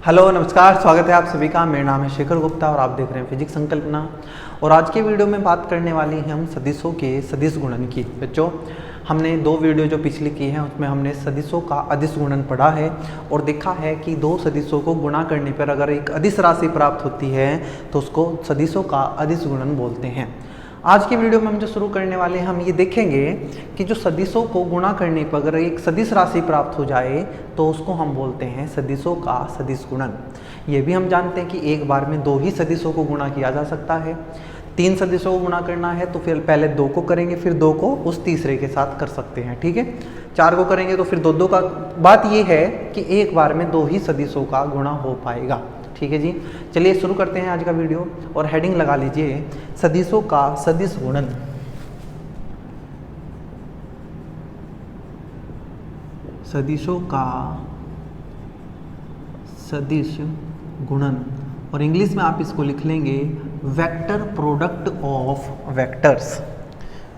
Hello नमस्कार, स्वागत है आप सभी का। मेरा नाम है शेखर गुप्ता और आप देख रहे हैं फिजिक्स संकल्पना। और आज के वीडियो में बात करने वाली हैं हम सदिशों के सदिश गुणन की। बच्चों, हमने दो वीडियो जो पिछली की हैं उसमें हमने सदिशों का अदिश गुणन पढ़ा है और देखा है कि दो सदिशों को गुणा करने पर अगर एक अदिश राशि प्राप्त होती है तो उसको सदिशों का अदिश गुणन बोलते हैं। आज की वीडियो में हम जो शुरू करने वाले हैं हम ये देखेंगे कि जो सदिशों को गुणा करने पर अगर एक सदिश राशि प्राप्त हो जाए तो उसको हम बोलते हैं सदिशों का सदिश गुणन। ये भी हम जानते हैं कि एक बार में दो ही सदिशों को गुणा किया जा सकता है। तीन सदिशों को गुणा करना है तो फिर पहले दो को करेंगे, फिर दो को उस तीसरे के साथ कर सकते हैं, ठीक है। चार को करेंगे तो फिर दो दो का। बात ये है कि एक बार में दो ही सदिशों का गुणा हो पाएगा, ठीक है जी। चलिए शुरू करते हैं आज का वीडियो और हेडिंग लगा लीजिए सदिशों का सदिश गुणन। सदिशों का सदिश गुणन और इंग्लिश में आप इसको लिख लेंगे vector product of vectors.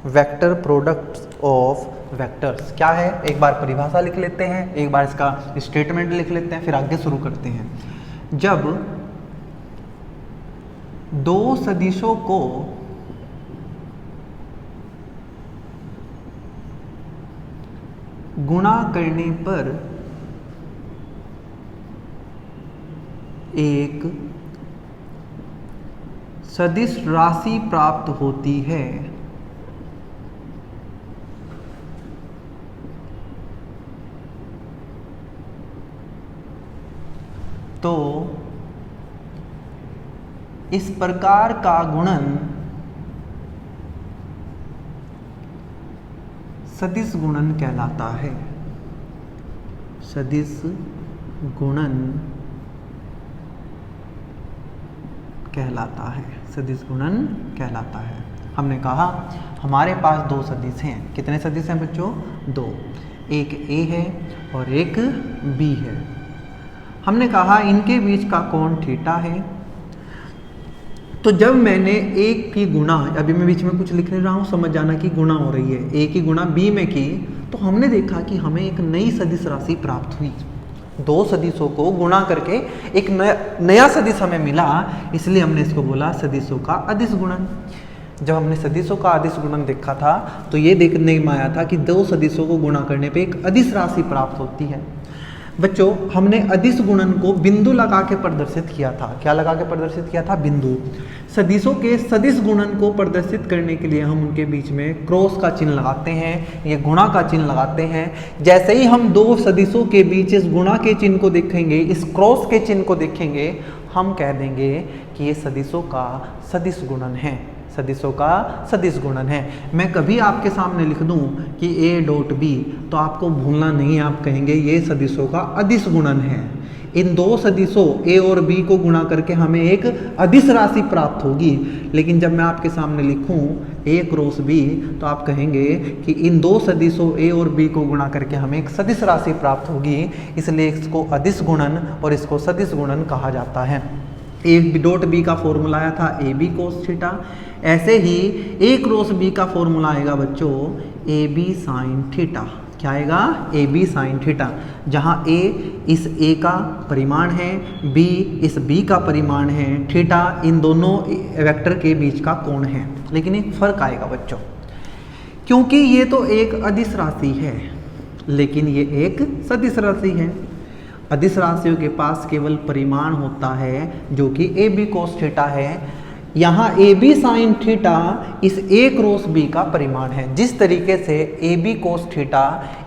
Vector product of vectors क्या है, एक बार परिभाषा लिख लेते हैं, एक बार इसका स्टेटमेंट लिख लेते हैं, फिर आगे शुरू करते हैं। जब दो सदिशों को गुणा करने पर एक सदिश राशि प्राप्त होती है तो इस प्रकार का गुणन सदिश गुणन कहलाता है। सदिश गुणन कहलाता है। सदिश गुणन कहलाता है। हमने कहा हमारे पास दो सदिश हैं। कितने सदिश हैं बच्चों? दो। एक ए है और एक बी है। हमने कहा इनके बीच का कोण थीटा है। तो जब मैंने एक की गुणा, अभी मैं बीच में कुछ लिख नहीं रहा हूँ, समझ जाना कि गुणा हो रही है, ए की गुणा बी में की तो हमने देखा कि हमें एक नई सदिश राशि प्राप्त हुई। दो सदिशों को गुणा करके एक नया सदिश हमें मिला, इसलिए हमने इसको बोला सदिशों का अदिश गुणन। जब हमने सदिशों का अदिश गुणन देखा था तो ये देखने में आया था कि दो सदिशों को गुणा करने पे एक अदिश राशि प्राप्त होती है। बच्चों, हमने अदिश गुणन को बिंदु लगा के प्रदर्शित किया था। क्या लगा के प्रदर्शित किया था? बिंदु। सदिशों के सदिश गुणन को प्रदर्शित करने के लिए हम उनके बीच में क्रॉस का चिन्ह लगाते हैं, ये गुणा का चिन्ह लगाते हैं। जैसे ही हम दो सदिशों के बीच इस गुणा के चिन्ह को देखेंगे, इस क्रॉस के चिन्ह को देखेंगे, हम कह देंगे कि ये सदिशों का सदिश गुणन है। सदिशों का सदिश गुणन है। मैं कभी आपके सामने लिख दूं कि a डॉट बी तो आपको भूलना नहीं, आप कहेंगे ये सदिशों का अदिश गुणन है। इन दो सदिशों a और b को गुणा करके हमें एक अदिश राशि प्राप्त होगी। लेकिन जब मैं आपके सामने लिखूं a क्रॉस b तो आप कहेंगे कि इन दो सदिशों a और b को गुणा करके हमें एक सदिश राशि प्राप्त होगी, इसलिए इसको अदिश गुणन और इसको सदिश गुणन कहा जाता है। ए डॉट बी का फॉर्मूला आया था ए बी कोस थीटा। ऐसे ही ए क्रॉस बी का फॉर्मूला आएगा बच्चों ए बी साइन थीटा। क्या आएगा? A B sine theta. जहाँ ए इस ए का परिमाण है, बी इस बी का परिमाण है, थीटा इन दोनों वेक्टर के बीच का कोण है। लेकिन एक फर्क आएगा बच्चों, क्योंकि ये तो एक अदिश राशि है लेकिन ये एक सदिश राशि है। अदिश राशियों के पास केवल परिमाण होता है जो कि ए बी कोस थीटा है। यहाँ ए बी साइन थीटा इस ए क्रॉस बी का परिमाण है। जिस तरीके से A B cos theta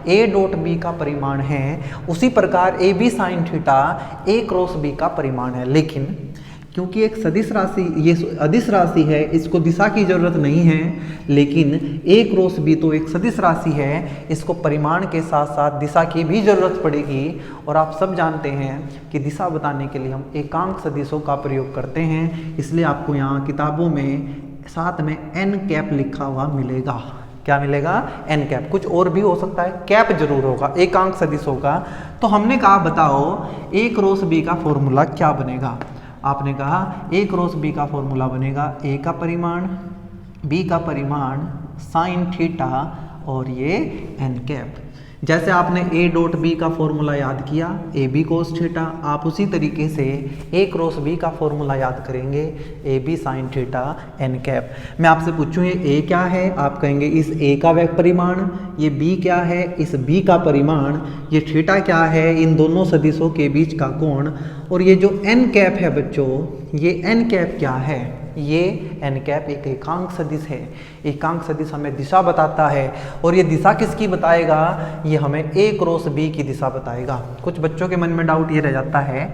A dot B का परिमाण है, उसी प्रकार A B sine theta A cross B का परिमाण है। लेकिन क्योंकि एक सदिश राशि, ये अदिश राशि है, इसको दिशा की जरूरत नहीं है, लेकिन ए क्रॉस बी तो एक सदिश राशि है, इसको परिमाण के साथ साथ दिशा की भी जरूरत पड़ेगी। और आप सब जानते हैं कि दिशा बताने के लिए हम एकांक सदिशों का प्रयोग करते हैं, इसलिए आपको यहाँ किताबों में साथ में एन कैप लिखा हुआ मिलेगा। क्या मिलेगा? N cap. कुछ और भी हो सकता है, कैप जरूर होगा, एकांक सदिश होगा। तो हमने कहा बताओ ए क्रॉस बी का फॉर्मूला क्या बनेगा? आपने कहा ए क्रॉस बी का फॉर्मूला बनेगा ए का परिमाण, बी का परिमाण, साइन थीटा और ये एन कैप। जैसे आपने ए डॉट बी का फॉर्मूला याद किया, ए बी कोस थीटा, आप उसी तरीके से ए क्रॉस बी का फॉर्मूला याद करेंगे, A B sine theta N cap. मैं आपसे पूछूं ये ए क्या है, आप कहेंगे इस ए का वेग परिमाण, ये बी क्या है, इस बी का परिमाण, ये थीटा क्या है, इन दोनों सदिशों के बीच का कोण, और ये जो एन कैप है बच्चों, ये एन कैप क्या है, ये एन कैप एक एकांक सदिश है। एकांक सदिश हमें दिशा बताता है, और ये दिशा किसकी बताएगा, ये हमें ए क्रॉस बी की दिशा बताएगा। कुछ बच्चों के मन में डाउट ये रह जाता है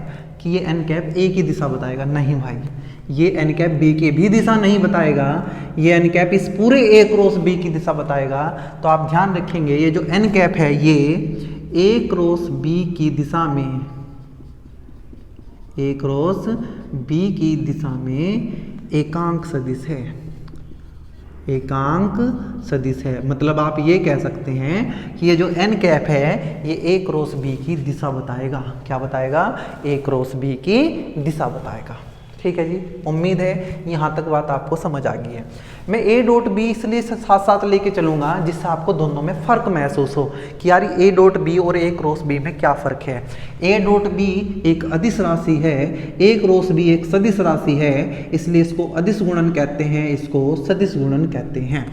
कि ये एन कैप ए की दिशा बताएगा। नहीं भाई, ये एन कैप बी की भी दिशा नहीं बताएगा, ये एन कैप इस पूरे ए क्रॉस बी की दिशा बताएगा। तो आप ध्यान रखेंगे ये जो एन कैप है ये ए क्रॉस बी की दिशा में, ए क्रॉस बी की दिशा में एकांक सदिश है, एकांक सदिश है। मतलब आप ये कह सकते हैं कि ये जो एन कैप है ये ए क्रॉस बी की दिशा बताएगा। क्या बताएगा, ए क्रॉस बी की दिशा बताएगा। ठीक है जी, उम्मीद है यहाँ तक बात आपको समझ आ गई है। मैं ए डॉट बी इसलिए साथ साथ लेके चलूँगा जिससे आपको दोनों में फ़र्क महसूस हो कि यार ए डॉट बी और ए क्रॉस बी में क्या फ़र्क है। ए डॉट बी एक अदिश राशि है, ए क्रॉस बी एक सदिश राशि है, इसलिए इसको अदिश गुणन कहते हैं, इसको सदिश गुणन कहते हैं।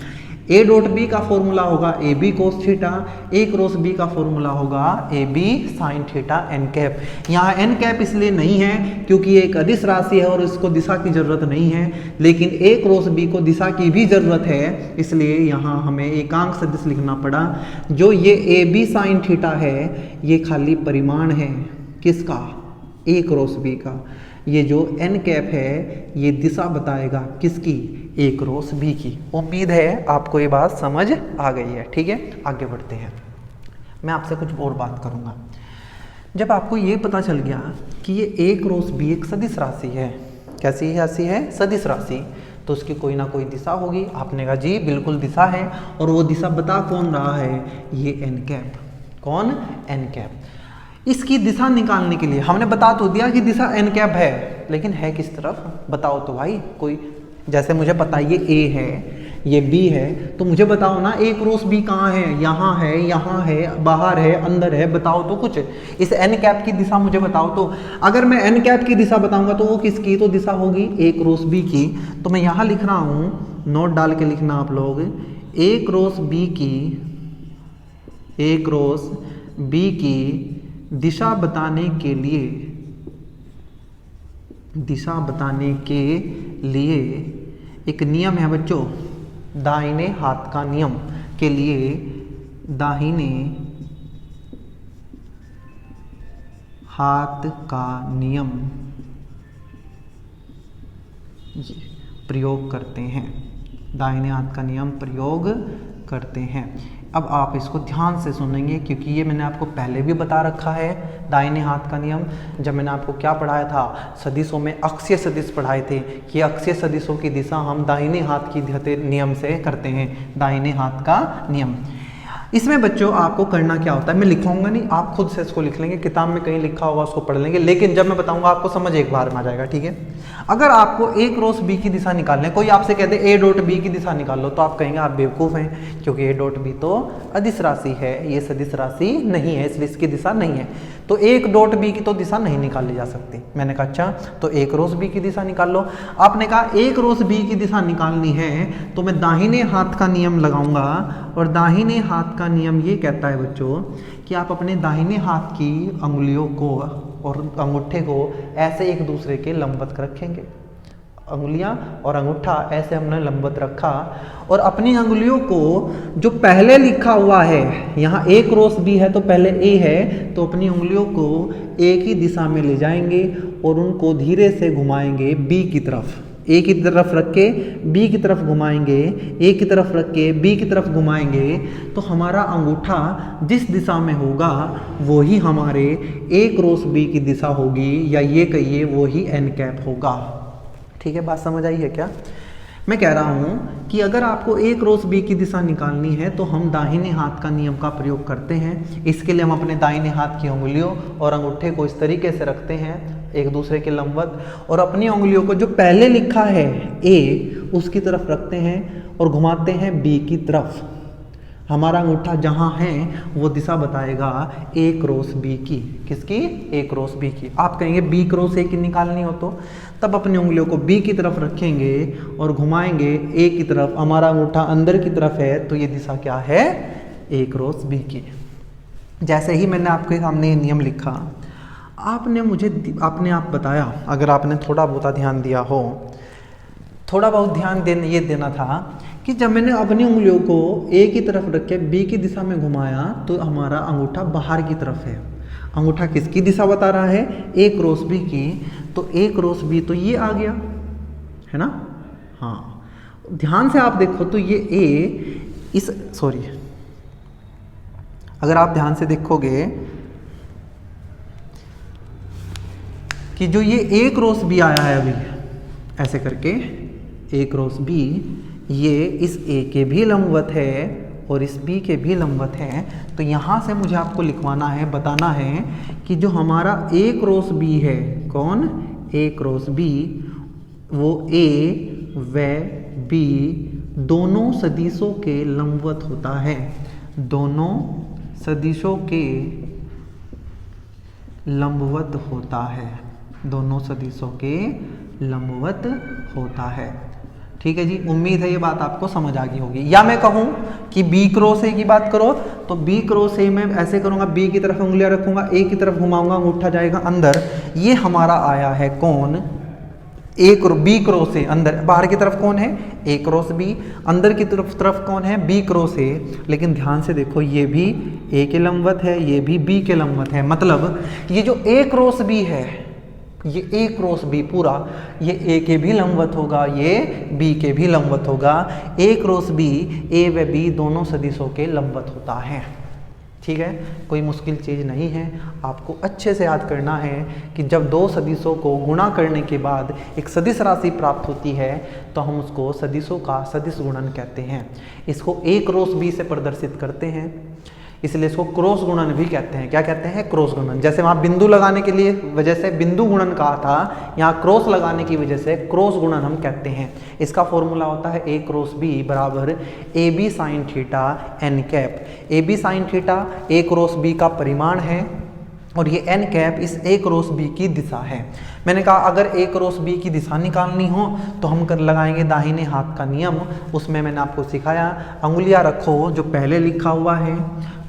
ए डॉट बी का फॉर्मूला होगा A B cos theta, A cross B का फॉर्मूला होगा A B sine theta N cap. यहाँ एन कैप इसलिए नहीं है क्योंकि ये एक अदिश राशि है और इसको दिशा की जरूरत नहीं है, लेकिन ए क्रॉस बी को दिशा की भी जरूरत है, इसलिए यहाँ हमें एकांक सदिश लिखना पड़ा। जो ये ए बी साइन थीटा है ये खाली परिमाण है किसका, ए क्रॉस बी का। ये जो एन कैप है ये दिशा बताएगा किसकी, ए क्रॉस बी की। उम्मीद है आपको ये बात समझ आ गई है। ठीक है, आगे बढ़ते हैं। मैं आपसे कुछ और बात करूंगा। जब आपको ये पता चल गया कि ये ए क्रॉस बी एक सदिश राशि है, कैसी राशि है, सदिश राशि, तो उसकी कोई ना कोई दिशा होगी। आपने कहा जी बिल्कुल दिशा है, और वो दिशा बता कौन रहा है, ये एन कैप। कौन, एन कैप। इसकी दिशा निकालने के लिए हमने बता तो दिया कि दिशा एन कैप है, लेकिन है किस तरफ बताओ तो भाई। कोई, जैसे मुझे पता है ये ए है, ये बी है, तो मुझे बताओ ना ए क्रॉस बी कहाँ है, यहाँ है, बाहर है, अंदर है, बताओ तो कुछ। इस एन कैप की दिशा मुझे बताओ तो। अगर मैं एन कैप की दिशा बताऊंगा तो वो किसकी, तो दिशा होगी ए क्रॉस बी की। तो मैं यहाँ लिख रहा हूँ, नोट डाल के लिखना आप लोग, ए क्रॉस बी की, ए क्रॉस बी की दिशा बताने के लिए, दिशा बताने के लिए एक नियम है बच्चों, दाहिने हाथ का नियम के लिए दाहिने हाथ का नियम प्रयोग करते हैं, दाहिने हाथ का नियम प्रयोग करते हैं। अब आप इसको ध्यान से सुनेंगे क्योंकि ये मैंने आपको पहले भी बता रखा है। दाहिने हाथ का नियम, जब मैंने आपको क्या पढ़ाया था, सदिशों में अक्षीय सदिश पढ़ाए थे कि अक्षीय सदिशों की दिशा हम दाहिने हाथ की नियम से करते हैं, दाहिने हाथ का नियम। इसमें बच्चों आपको करना क्या होता है, मैं लिखूंगा नहीं, आप खुद से इसको लिख लेंगे, किताब में कहीं लिखा होगा उसको पढ़ लेंगे, लेकिन जब मैं बताऊंगा आपको समझ एक बार में आ जाएगा। ठीक है, अगर आपको ए क्रॉस बी की दिशा निकालनी है, कोई आपसे कहते ए डॉट बी की दिशा निकाल लो, तो आप कहेंगे आप बेवकूफ़ हैं, क्योंकि ए डॉट बी तो अदिश राशि है, ये सदिश राशि नहीं है, इसलिए इसकी दिशा नहीं है, तो एक डॉट बी की तो दिशा नहीं निकाली जा सकती। मैंने कहा अच्छा, तो ए क्रॉस बी की दिशा निकाल लो। आपने कहा ए क्रॉस बी की दिशा निकालनी है, तो मैं दाहिने हाथ का नियम लगाऊंगा, और दाहिने हाथ का नियम ये कहता है बच्चों कि आप अपने दाहिने हाथ की अंगुलियों को और अंगूठे को ऐसे एक दूसरे के लंबवत रखेंगे। अंगुलियां और अंगूठा ऐसे हमने लंबवत रखा, और अपनी अंगुलियों को जो पहले लिखा हुआ है, यहाँ ए क्रॉस बी है तो पहले ए है, तो अपनी उंगलियों को ए की दिशा में ले जाएंगे और उनको धीरे से घुमाएंगे बी की तरफ। ए की तरफ रख के बी की तरफ घुमाएंगे, ए की तरफ रख के बी की तरफ घुमाएंगे, तो हमारा अंगूठा जिस दिशा में होगा वही हमारे ए क्रॉस बी की दिशा होगी, या ये कहिए वही एन कैप होगा। ठीक है, बात समझ आई है क्या? मैं कह रहा हूँ कि अगर आपको ए क्रॉस बी की दिशा निकालनी है तो हम दाहिने हाथ का नियम का प्रयोग करते हैं। इसके लिए हम अपने दाहिने हाथ की उंगलियों और अंगूठे को इस तरीके से रखते हैं एक दूसरे के लंबवत, और अपनी उंगलियों को जो पहले लिखा है ए उसकी तरफ रखते हैं और घुमाते हैं बी की तरफ। हमारा अंगूठा जहाँ है वो दिशा बताएगा ए क्रॉस बी की। किसकी? ए क्रॉस बी की। आप कहेंगे बी क्रॉस ए की निकालनी हो तो तब अपनी उंगलियों को बी की तरफ रखेंगे और घुमाएंगे ए की तरफ। हमारा अंगूठा अंदर की तरफ है तो ये दिशा क्या है? ए क्रॉस बी की। जैसे ही मैंने आपके सामने ये नियम लिखा, आपने आप बताया, अगर आपने थोड़ा बहुत ध्यान दिया हो, थोड़ा बहुत ध्यान ये देना था कि जब मैंने अपनी उंगलियों को ए की तरफ रख के बी की दिशा में घुमाया तो हमारा अंगूठा बाहर की तरफ है। अंगूठा किसकी दिशा बता रहा है? ए क्रॉस बी की। तो ए क्रॉस बी तो ये आ गया, है ना? हाँ, ध्यान से आप देखो तो ये ए अगर आप ध्यान से देखोगे कि जो ये ए क्रॉस बी आया है अभी ऐसे करके, ए क्रॉस बी, ये इस ए के भी लंबवत है और इस बी के भी लंबवत है। तो यहाँ से मुझे आपको लिखवाना है, बताना है कि जो हमारा ए क्रॉस बी है, कौन? ए क्रॉस बी, वो ए व बी दोनों सदिशों के लंबवत होता है। दोनों सदिशों के लंबवत होता है। दोनों सदिशों के लंबवत होता है। ठीक है जी, उम्मीद है ये बात आपको समझ आ गई होगी। या मैं कहूँ कि बी क्रॉस ए की बात करो तो बी क्रॉस ए में ऐसे करूँगा, बी की तरफ उंगलियां रखूंगा, ए की तरफ घुमाऊंगा, अंगूठा जाएगा अंदर। ये हमारा आया है कौन? B cross A. अंदर बाहर की तरफ कौन है? A cross B. अंदर की तरफ कौन है? B cross A. लेकिन ध्यान से देखो, ये भी ए के लंबवत है, ये भी बी के लंबवत है। मतलब ये जो ए क्रॉस बी है, ये ए क्रॉस बी पूरा, ये ए के भी लंबवत होगा, ये बी के भी लंबवत होगा। ए क्रॉस बी, ए व बी दोनों सदिशों के लंबवत होता है। ठीक है, कोई मुश्किल चीज़ नहीं है। आपको अच्छे से याद करना है कि जब दो सदिशों को गुणा करने के बाद एक सदिश राशि प्राप्त होती है तो हम उसको सदिशों का सदिश गुणन कहते हैं। इसको ए क्रॉस बी से प्रदर्शित करते हैं, इसलिए इसको क्रॉस गुणन भी कहते हैं। क्या कहते हैं? क्रॉस गुणन। जैसे वहाँ बिंदु लगाने के लिए वजह से बिंदु गुणन कहा था, यहाँ क्रॉस लगाने की वजह से क्रॉस गुणन हम कहते हैं। इसका फॉर्मूला होता है ए क्रॉस बी बराबर A B sine theta N cap. A B sine theta A cross B का परिमाण है और ये एन कैप इस ए क्रॉस बी की दिशा है। मैंने कहा अगर ए क्रॉस बी की दिशा निकालनी हो तो हम लगाएंगे दाहिने हाथ का नियम। उसमें मैंने आपको सिखाया, अंगुलियां रखो जो पहले लिखा हुआ है,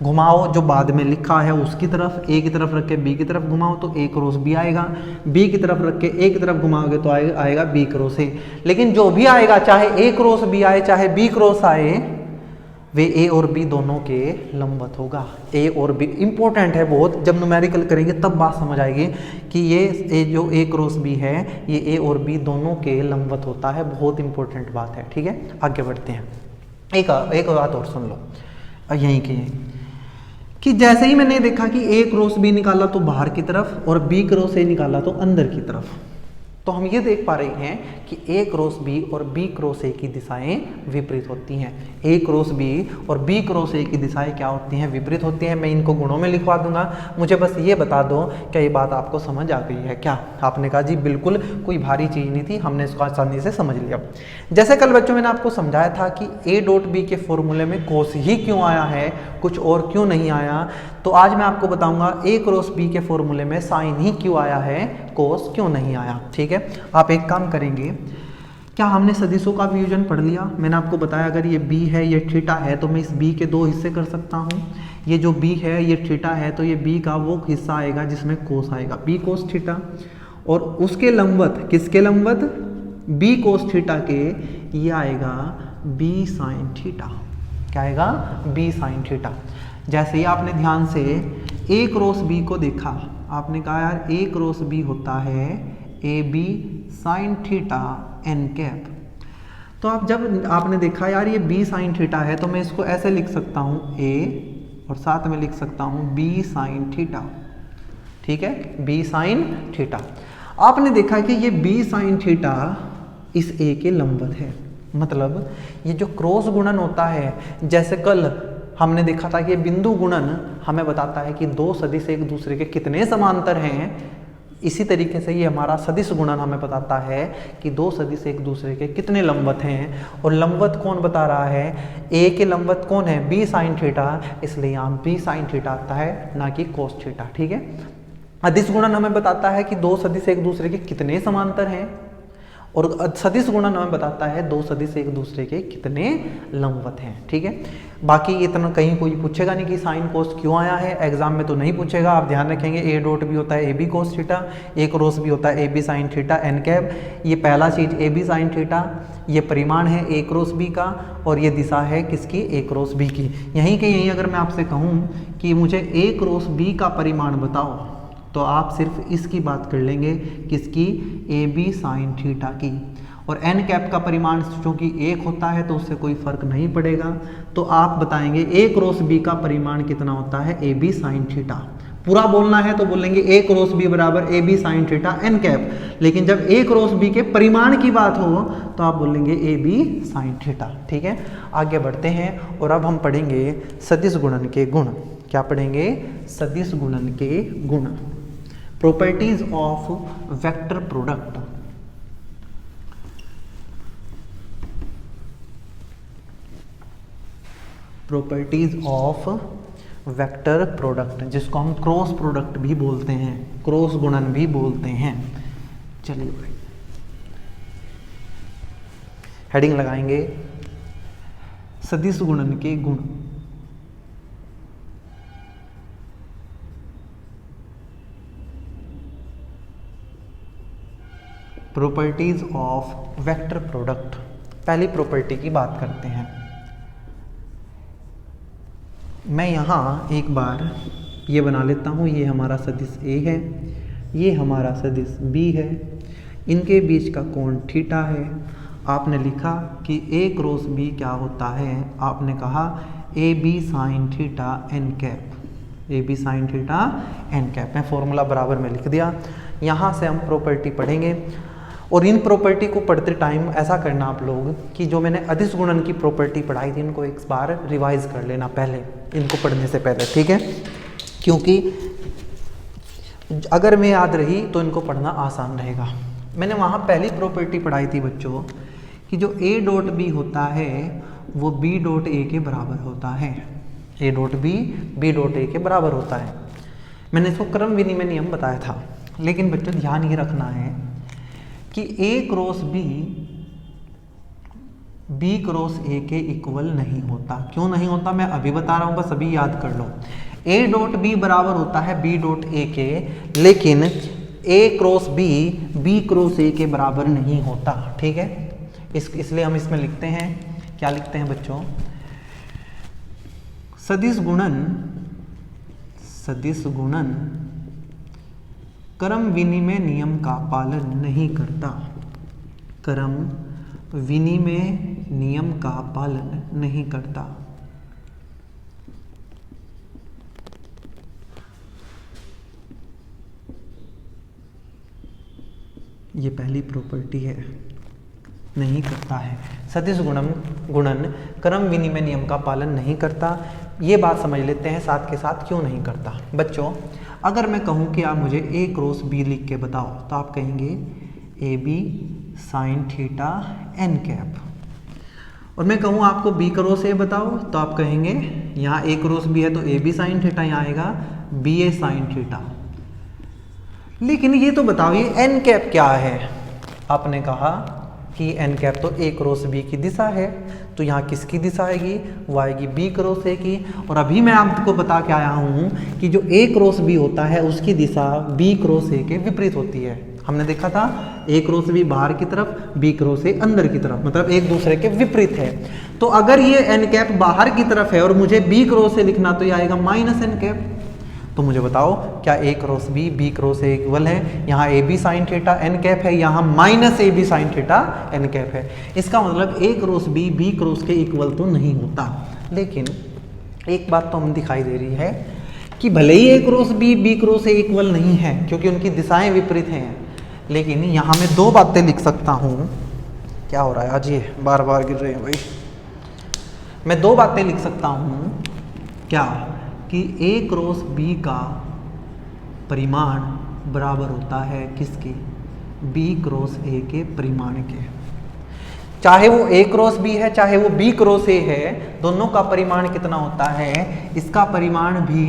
घुमाओ जो बाद में लिखा है उसकी तरफ। ए की तरफ रख के बी की तरफ घुमाओ तो ए क्रॉस बी आएगा, बी की तरफ रख के ए की तरफ घुमाओगे तो आएगा बी क्रॉस ए। लेकिन जो भी आएगा, चाहे ए क्रॉस बी आए चाहे बी क्रॉस आए, वे ए और बी दोनों के लंबवत होगा। ए और बी इंपॉर्टेंट है बहुत, जब न्यूमेरिकल करेंगे तब बात समझ आएगी कि ये जो ए क्रॉस बी है ये ए और बी दोनों के लंबवत होता है। बहुत इंपॉर्टेंट बात है। ठीक है, आगे बढ़ते हैं। एक बात और सुन लो यहीं की, कि जैसे ही मैंने देखा कि ए क्रॉस बी निकाला तो बाहर की तरफ और बी क्रॉस ए निकाला तो अंदर की तरफ, तो हम ये देख पा रहे हैं कि ए क्रॉस बी और बी क्रॉस ए की दिशाएं विपरीत होती हैं। ए क्रॉस बी और बी क्रॉस ए की दिशाएं क्या होती हैं? विपरीत होती हैं। मैं इनको गुणों में लिखवा दूंगा, मुझे बस ये बता दो क्या ये बात आपको समझ आ गई है क्या? आपने कहा जी बिल्कुल, कोई भारी चीज़ नहीं थी, हमने इसको आसानी से समझ लिया। जैसे कल बच्चों मैंने आपको समझाया था कि ए डॉट बी के फॉर्मूले में कोस ही क्यों आया है, कुछ और क्यों नहीं आया, तो आज मैं आपको बताऊंगा ए क्रॉस बी के फॉर्मूले में साइन ही क्यों आया है, कोस क्यों नहीं आया। ठीक है, आप एक काम करेंगे, क्या हमने सदिशों का वियोजन पढ़ लिया? मैंने आपको बताया अगर ये b है, ये थीटा है, तो मैं इस b के दो हिस्से कर सकता हूँ। ये जो b है ये थीटा है, तो ये b का वो हिस्सा आएगा जिसमें कोस आएगा, b कोस थीटा। और उसके लंबवत, किसके लंबवत? b कोस थीटा के, ये आएगा b साइन थीटा। क्या आएगा? b sine theta. जैसे ही आपने ध्यान से a क्रॉस b को देखा, आपने कहा यार a क्रॉस b होता है A B sine theta N cap. तो आप जब आपने देखा यार ये बी साइन थीटा है, तो मैं इसको ऐसे लिख सकता हूँ ए और साथ में लिख सकता हूँ बी साइन थीटा। ठीक है, बी साइन थीटा। आपने देखा कि ये बी साइन थीटा इस ए के लंबवत है। मतलब ये जो क्रॉस गुणन होता है, जैसे कल हमने देखा था कि बिंदु गुणन हमें बताता है कि दो सदिश एक दूसरे के कितने समांतर हैं, इसी तरीके से ये हमारा सदिश गुणन हमें बताता है कि दो सदिश एक दूसरे के कितने लंबवत हैं, और लंबवत कौन बता रहा है, ए के लंबवत कौन है, बी साइन थीटा, इसलिए यहाँ बी साइन थीटा आता है, ना कि कोस थीटा। ठीक है। अदिश गुणन हमें बताता है कि दो सदिश एक दूसरे के कितने समांतर हैं, और सदिश गुणन हमें बताता है दो सदिश एक दूसरे के कितने लंबवत हैं। ठीक है। बाकी इतना कहीं कोई पूछेगा नहीं कि साइन कोस क्यों आया है, एग्जाम में तो नहीं पूछेगा। आप ध्यान रखेंगे ए डॉट भी होता है A B cos theta, A cross भी होता है A B sine theta N cap. ये पहला चीज ए बी साइन थीटा, ये परिमाण है ए क्रॉस बी का, और ये दिशा है किसकी, ए क्रॉस बी की। यहीं के यहीं अगर मैं आपसे कहूँ कि मुझे ए क्रॉस बी का परिमाण बताओ, तो आप सिर्फ इसकी बात कर लेंगे, किसकी, ए बी साइन थीटा की। और एन कैप का परिमाण चूंकि एक होता है तो उससे कोई फर्क नहीं पड़ेगा, तो आप बताएंगे ए क्रॉस बी का परिमाण कितना होता है, ए बी साइन थीटा। पूरा बोलना है तो बोलेंगे ए क्रॉस बी बराबर A B sine theta N cap, लेकिन जब ए क्रॉस बी के परिमाण की बात हो तो आप बोलेंगे ए बी साइन थीटा। ठीक है। आगे बढ़ते हैं और अब हम पढ़ेंगे सदिश गुणन के गुण। क्या पढ़ेंगे, सदिश गुणन के गुण। Properties of vector product. Properties of vector product, जिसको हम क्रॉस प्रोडक्ट भी बोलते हैं, क्रॉस गुणन भी बोलते हैं। चलिए भाई, हेडिंग लगाएंगे सदिश गुणन के गुण। Properties of vector product. पहली प्रॉपर्टी की बात करते हैं। मैं यहाँ एक बार ये बना लेता हूँ, ये हमारा सदिश ए है, ये हमारा सदिश बी है, इनके बीच का कोण थीटा है। आपने लिखा कि ए क्रॉस बी क्या होता है, आपने कहा a B sine theta N cap, A B sine theta N cap. मैं फॉर्मूला बराबर में लिख दिया। यहाँ से हम प्रॉपर्टी पढ़ेंगे, और इन प्रॉपर्टी को पढ़ते टाइम ऐसा करना आप लोग कि जो मैंने अदिश गुणन की प्रॉपर्टी पढ़ाई थी इनको एक बार रिवाइज कर लेना पहले, इनको पढ़ने से पहले। ठीक है। क्योंकि अगर मैं याद रही तो इनको पढ़ना आसान रहेगा। मैंने वहाँ पहली प्रॉपर्टी पढ़ाई थी बच्चों कि जो ए डॉट बी होता है वो बी डॉट ए के बराबर होता है। ए dot b b dot a के बराबर होता है। मैंने इसको क्रम विनिमय नियम बताया था, लेकिन बच्चों ध्यान ये रखना है कि ए क्रॉस बी क्रॉस ए के इक्वल नहीं होता। क्यों नहीं होता मैं अभी बता रहा हूँ, बस अभी याद कर लो। ए डॉट बी बराबर होता है बी डॉट ए के, लेकिन ए क्रॉस बी क्रॉस ए के बराबर नहीं होता। ठीक है। इसलिए हम इसमें लिखते हैं, क्या लिखते हैं बच्चों, सदिश गुणन क्रम विनिमय नियम का पालन नहीं करता। क्रम विनिमय नियम का पालन नहीं करता। ये पहली प्रॉपर्टी है, नहीं करता है। सदिश गुणन क्रम विनिमय नियम का पालन नहीं करता। ये बात समझ लेते हैं साथ के साथ क्यों नहीं करता। बच्चों अगर मैं कहूँ कि आप मुझे ए क्रॉस बी लिख के बताओ, तो आप कहेंगे a B sine theta N cap. और मैं कहूँ आपको बी क्रॉस ए बताओ, तो आप कहेंगे यहाँ ए क्रॉस बी है तो ए बी साइन थीटा, यहाँ आएगा बी ए साइन थीटा। लेकिन ये तो बताओ ये एन कैप क्या है। आपने कहा कि एन कैप तो ए क्रॉस बी की दिशा है, तो यहाँ किसकी दिशा आएगी, वो आएगी बी क्रॉस ए की। और अभी मैं आपको बता के आया हूँ कि जो ए क्रॉस बी होता है उसकी दिशा बी क्रॉस ए के विपरीत होती है। हमने देखा था ए क्रॉस बी बाहर की तरफ, बी क्रॉस ए अंदर की तरफ, मतलब एक दूसरे के विपरीत है। तो अगर ये एन कैप बाहर की तरफ है और मुझे बी क्रॉस ए लिखना, तो ये आएगा माइनस एन कैप। तो मुझे बताओ क्या A cross B cross A equal है, यहाँ A B sine theta N cap है, यहाँ minus A B sine theta N cap है। इसका मतलब ए क्रॉस बी क्रॉस के इक्वल तो नहीं होता। लेकिन एक बात तो हमें दिखाई दे रही है कि भले ही A cross B cross A equal नहीं है क्योंकि उनकी दिशाएं विपरीत हैं, लेकिन यहाँ मैं दो बातें लिख सकता हूँ। क्या हो रहा है आज, ये बार बार गिर रहे हैं भाई। मैं दो बातें लिख सकता हूँ, क्या कि ए क्रॉस बी का परिमाण बराबर होता है किसके, b क्रॉस a के परिमाण के। चाहे वो a क्रॉस b है चाहे वो b क्रॉस a है, दोनों का परिमाण कितना होता है, इसका परिमाण भी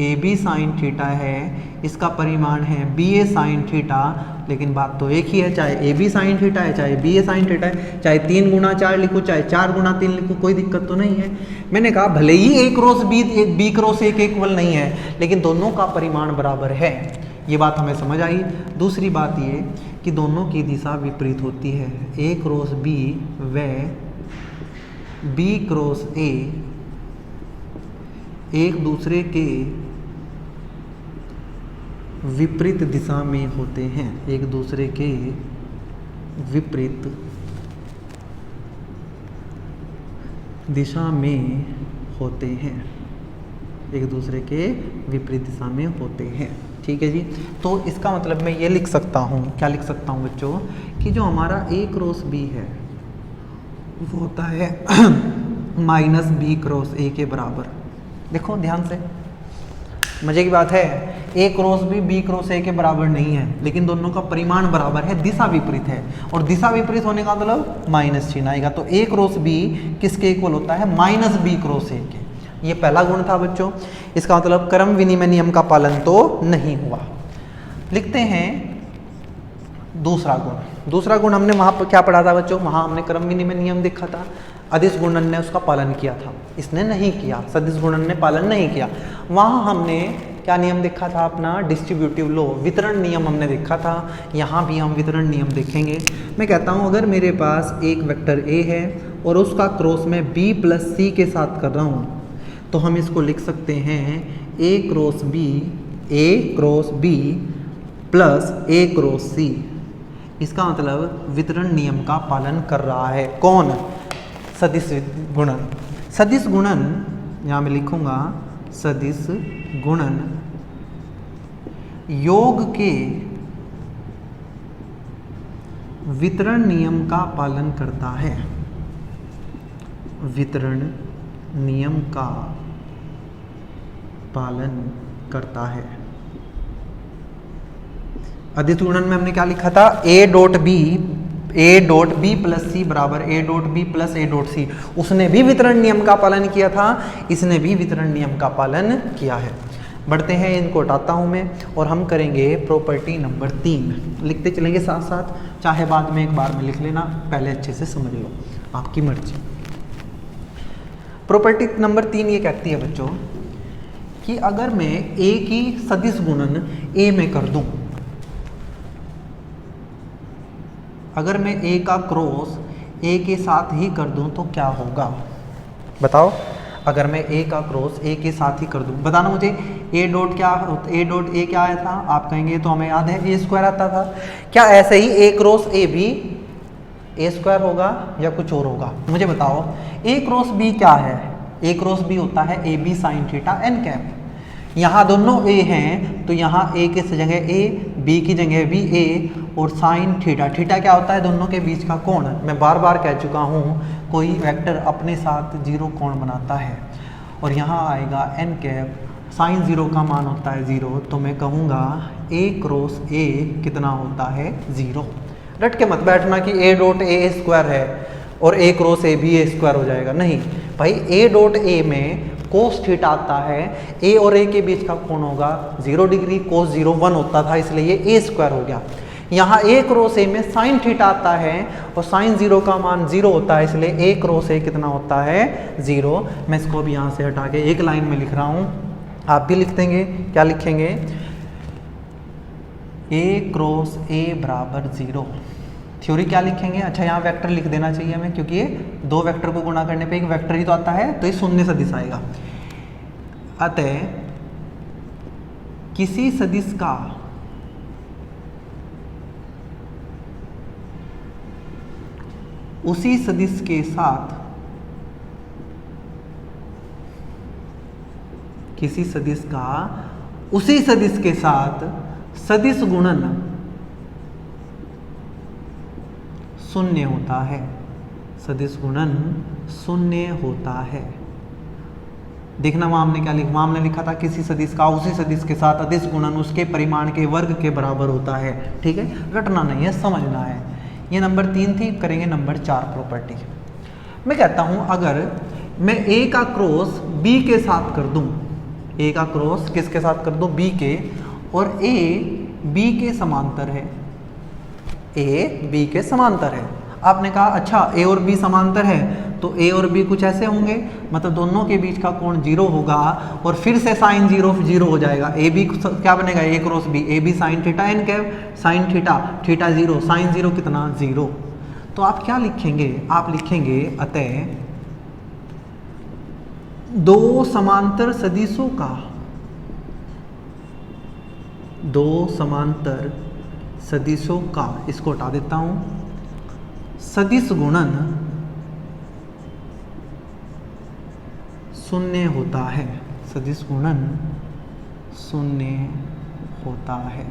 ab साइन थीटा है, इसका परिमाण है ba साइन थीटा, लेकिन बात तो एक ही है, चाहे ab साइन थीटा है चाहे ba साइन थीटा है, चाहे 3 गुना 4 लिखो चाहे 4 गुना 3 लिखो, कोई दिक्कत तो नहीं है। मैंने कहा भले ही a cross b cross a के इक्वल नहीं है, लेकिन दोनों का परिमाण बराबर है, ये बात हमें समझ आई। दूसरी बात ये कि दोनों की दिशा विपरीत होती है, a क्रॉस b व b क्रॉस a एक दूसरे के विपरीत दिशा में होते हैं, एक दूसरे के विपरीत दिशा में होते हैं, एक दूसरे के विपरीत दिशा में होते हैं। ठीक है जी, तो इसका मतलब मैं ये लिख सकता हूँ, क्या लिख सकता हूँ बच्चों, कि जो हमारा a क्रॉस b है वो होता है माइनस b क्रॉस a के बराबर। देखो ध्यान से, मजे की बात है, a cross b cross a के बराबर नहीं है, लेकिन दोनों का परिमाण बराबर है, दिशा विपरीत है, और दिशा विपरीत होने का मतलब माइनस चिन्ह आएगा। तो a क्रॉस b किसके इक्वल होता है, माइनस b क्रॉस a के। ये पहला गुण था बच्चों, इसका मतलब क्रम विनिमय नियम का पालन तो नहीं हुआ। लिखते हैं दूसरा गुण। दूसरा गुण हमने वहाँ पर क्या पढ़ा था बच्चों, वहाँ हमने क्रम विनिमय नियम देखा था, अदिश गुणन ने उसका पालन किया था, इसने नहीं किया, सदिश गुणन ने पालन नहीं किया। वहाँ हमने क्या नियम देखा था अपना, डिस्ट्रीब्यूटिव लॉ, वितरण नियम हमने देखा था। यहाँ भी हम वितरण नियम देखेंगे। मैं कहता हूँ अगर मेरे पास एक वेक्टर a है और उसका क्रॉस मैं b प्लस c के साथ कर रहा हूँ, तो हम इसको लिख सकते हैं a cross b plus a cross c। इसका मतलब वितरण नियम का पालन कर रहा है कौन, सदिश गुणन। सदिश गुणन यहाँ मैं लिखूंगा, सदिश गुणन योग के वितरण नियम का पालन करता है, वितरण नियम का पालन करता है। अदिश गुणन में हमने क्या लिखा था, a dot b plus c बराबर a dot b plus a dot c. उसने भी वितरण नियम का पालन किया था, इसने भी वितरण नियम का पालन किया है। बढ़ते हैं, इनको हटाता हूं मैं, और हम करेंगे प्रॉपर्टी नंबर 3। लिखते चलेंगे साथ साथ, चाहे बाद में एक बार में लिख लेना, पहले अच्छे से समझ लो, आपकी मर्जी। प्रॉपर्टी नंबर 3 ये कहती है बच्चों कि अगर मैं a की सदिश गुणन a में कर दूं, अगर मैं a का क्रॉस a के साथ ही कर दूं तो क्या होगा, बताओ। अगर मैं a का क्रॉस a के साथ ही कर दूं, बताना मुझे। a डॉट a क्या आया था, आप कहेंगे तो हमें याद है a स्क्वायर आता था। क्या ऐसे ही a क्रॉस a भी a स्क्वायर होगा या कुछ और होगा, मुझे बताओ। a क्रॉस b क्या है, a क्रॉस b होता है A B sine theta N cap. यहाँ दोनों a हैं तो यहाँ a की जगह a, b की जगह भी a, और साइन थीटा, थीटा क्या होता है, दोनों के बीच का कोण। मैं बार बार कह चुका हूँ, कोई वेक्टर अपने साथ जीरो कोण बनाता है, और यहाँ आएगा एन कैप, साइन जीरो का मान होता है 0, तो मैं कहूँगा a क्रॉस a कितना होता है 0। रट के मत बैठना कि a डॉट a स्क्वायर है और a क्रॉस a भी a स्क्वायर हो जाएगा, नहीं भाई। a डॉट a में कोस थीटा आता है, a और a के बीच का कोण होगा 0 डिग्री, कोस 0 1 होता था, इसलिए ये a स्क्वायर हो गया। यहाँ a क्रॉस a में साइन थीटा आता है और साइन 0 का मान 0 होता है, इसलिए a क्रॉस a कितना होता है 0। मैं इसको भी यहाँ से हटा के एक लाइन में लिख रहा हूँ, आप भी लिख देंगे। क्या लिखेंगे, a क्रॉस a बराबर 0। थ्योरी क्या लिखेंगे, अच्छा यहाँ वेक्टर लिख देना चाहिए हमें, क्योंकि ये दो वेक्टर को गुणा करने पे एक वेक्टर ही तो आता है, तो ये शून्य सदिश आएगा। अतः किसी सदिश का उसी सदिश के साथ, किसी सदिश का उसी सदिश के साथ सदिश गुणन शून्य होता है, सदिश गुणन शून्य होता है। देखना वहाँ हमने क्या लिखा, वहाँ हमने लिखा था किसी सदिश का उसी सदिश के साथ अदिश गुणन उसके परिमाण के वर्ग के बराबर होता है। ठीक है, रटना नहीं है, समझना है। ये नंबर 3 थी। करेंगे नंबर 4 प्रॉपर्टी। मैं कहता हूँ अगर मैं ए का क्रॉस बी के साथ कर दूँ, ए का क्रॉस किसके साथ कर दूँ, बी के, और ए बी के समांतर है, ए बी के समांतर है। आपने कहा अच्छा ए और बी समांतर है तो ए और बी कुछ ऐसे होंगे, मतलब दोनों के बीच का कोण 0 होगा और फिर से साइन 0 हो जाएगा। ए बी क्या बनेगा, A cross B, A B sine theta N cap, sine theta, theta 0, sine 0 कितना 0। तो आप क्या लिखेंगे, आप लिखेंगे अतः दो समांतर सदिशों का, दो समांतर सदिशों का, इसको हटा देता हूं, सदिश गुणन शून्य होता है, सदिश गुणन शून्य होता है,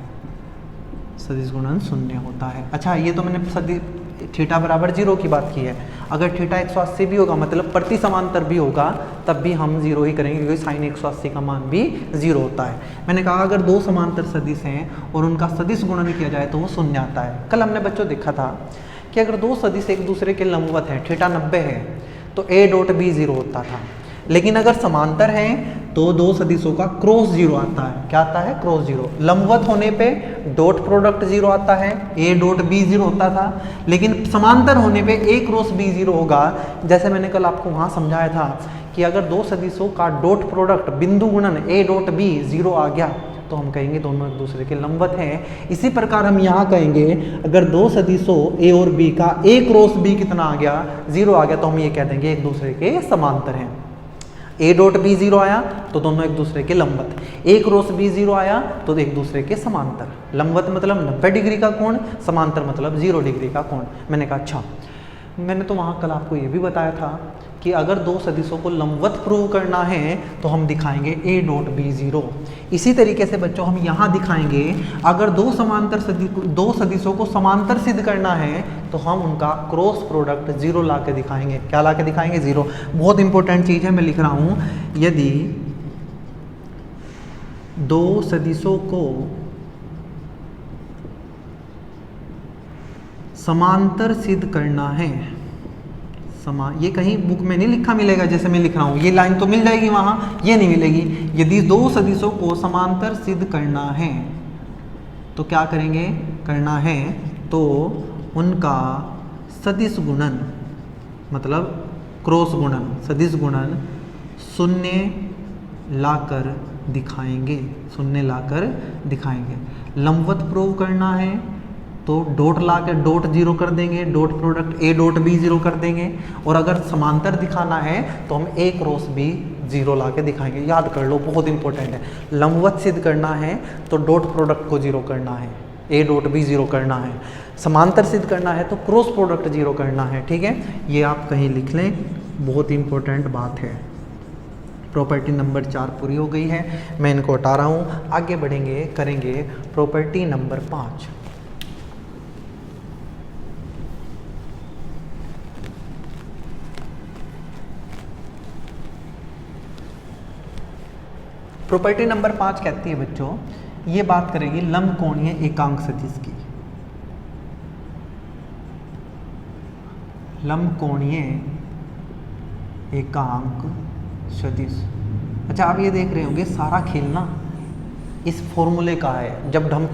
सदिश गुणन शून्य होता है। अच्छा ये तो मैंने सदिश थीटा बराबर 0 की बात की है। अगर थीटा 180 भी होगा, मतलब प्रति समांतर भी होगा, तब भी हम 0 ही करेंगे क्योंकि साइन 180 का मान भी 0 होता है। मैंने कहा अगर दो समांतर सदिश हैं और उनका सदिश गुणन किया जाए तो वो शून्य आता है। कल हमने बच्चों देखा था कि अगर दो सदिश एक दूसरे के लंबवत हैं, थीटा 90 है, तो ए डॉट बी 0 होता था। लेकिन अगर समांतर हैं तो दो सदिशों का क्रॉस 0 आता है। क्या आता है, क्रॉस 0। लंबवत होने पे डॉट प्रोडक्ट 0 आता है, ए डॉट बी 0 होता था, लेकिन समांतर होने पे ए क्रॉस बी 0 होगा। जैसे मैंने कल आपको वहाँ समझाया था कि अगर दो सदिशों का डॉट प्रोडक्ट बिंदु गुणन ए डॉट बी 0 आ गया तो हम कहेंगे दोनों एक दूसरे के लंबवत हैं। इसी प्रकार हम यहाँ कहेंगे अगर दो सदिशों ए और बी का ए क्रॉस बी कितना आ गया, 0 आ गया, तो हम ये कह देंगे एक दूसरे के समांतर हैं। ए डॉट बी 0 आया तो दोनों एक दूसरे के लंबवत, ए क्रॉस बी 0 आया तो एक दूसरे के समांतर। लंबवत मतलब 90 डिग्री का कोण, समांतर मतलब 0 डिग्री का कोण। मैंने कहा अच्छा, मैंने तो वहाँ कल आपको ये भी बताया था कि अगर दो सदिशों को लंबवत प्रूव करना है तो हम दिखाएंगे ए डॉट बी 0। इसी तरीके से बच्चों हम यहाँ दिखाएंगे अगर दो सदिशों को समांतर सिद्ध करना है तो हम उनका क्रॉस प्रोडक्ट 0 ला के दिखाएंगे। क्या ला के दिखाएंगे, 0। बहुत इंपॉर्टेंट चीज़ है, मैं लिख रहा हूँ, यदि दो सदिशों को समांतर सिद्ध करना है, ये कहीं बुक में नहीं लिखा मिलेगा जैसे मैं लिख रहा हूँ, ये लाइन तो मिल जाएगी वहाँ, ये नहीं मिलेगी। यदि दो सदिशों को समांतर सिद्ध करना है तो क्या करेंगे, करना है तो उनका सदिश गुणन मतलब क्रॉस गुणन, सदिश गुणन शून्य लाकर दिखाएंगे, शून्य लाकर दिखाएंगे। लंबवत प्रूव करना है तो डॉट ला के डॉट 0 कर देंगे, dot product a dot b 0 कर देंगे। और अगर समांतर दिखाना है तो हम ए क्रॉस बी 0 ला के दिखाएंगे। याद कर लो, बहुत इंपॉर्टेंट है। लंबवत सिद्ध करना है तो डॉट प्रोडक्ट को 0 करना है, ए डॉट बी 0 करना है। समांतर सिद्ध करना है तो क्रॉस प्रोडक्ट 0 करना है। ठीक है, ये आप कहीं लिख लें, बहुत इंपॉर्टेंट बात है। प्रॉपर्टी नंबर 4 पूरी हो गई है, मैं इनको हटा रहा हूँ। आगे बढ़ेंगे, करेंगे प्रॉपर्टी नंबर 5। प्रॉपर्टी नंबर 5 कहती है बच्चों, ये बात करेगी लंबकोणीय एकांक सदिश की। लंबकोणीय एकांक सदिश। अच्छा, आप ये देख रहे होंगे सारा खेल ना इस फॉर्मूले का है। जब हम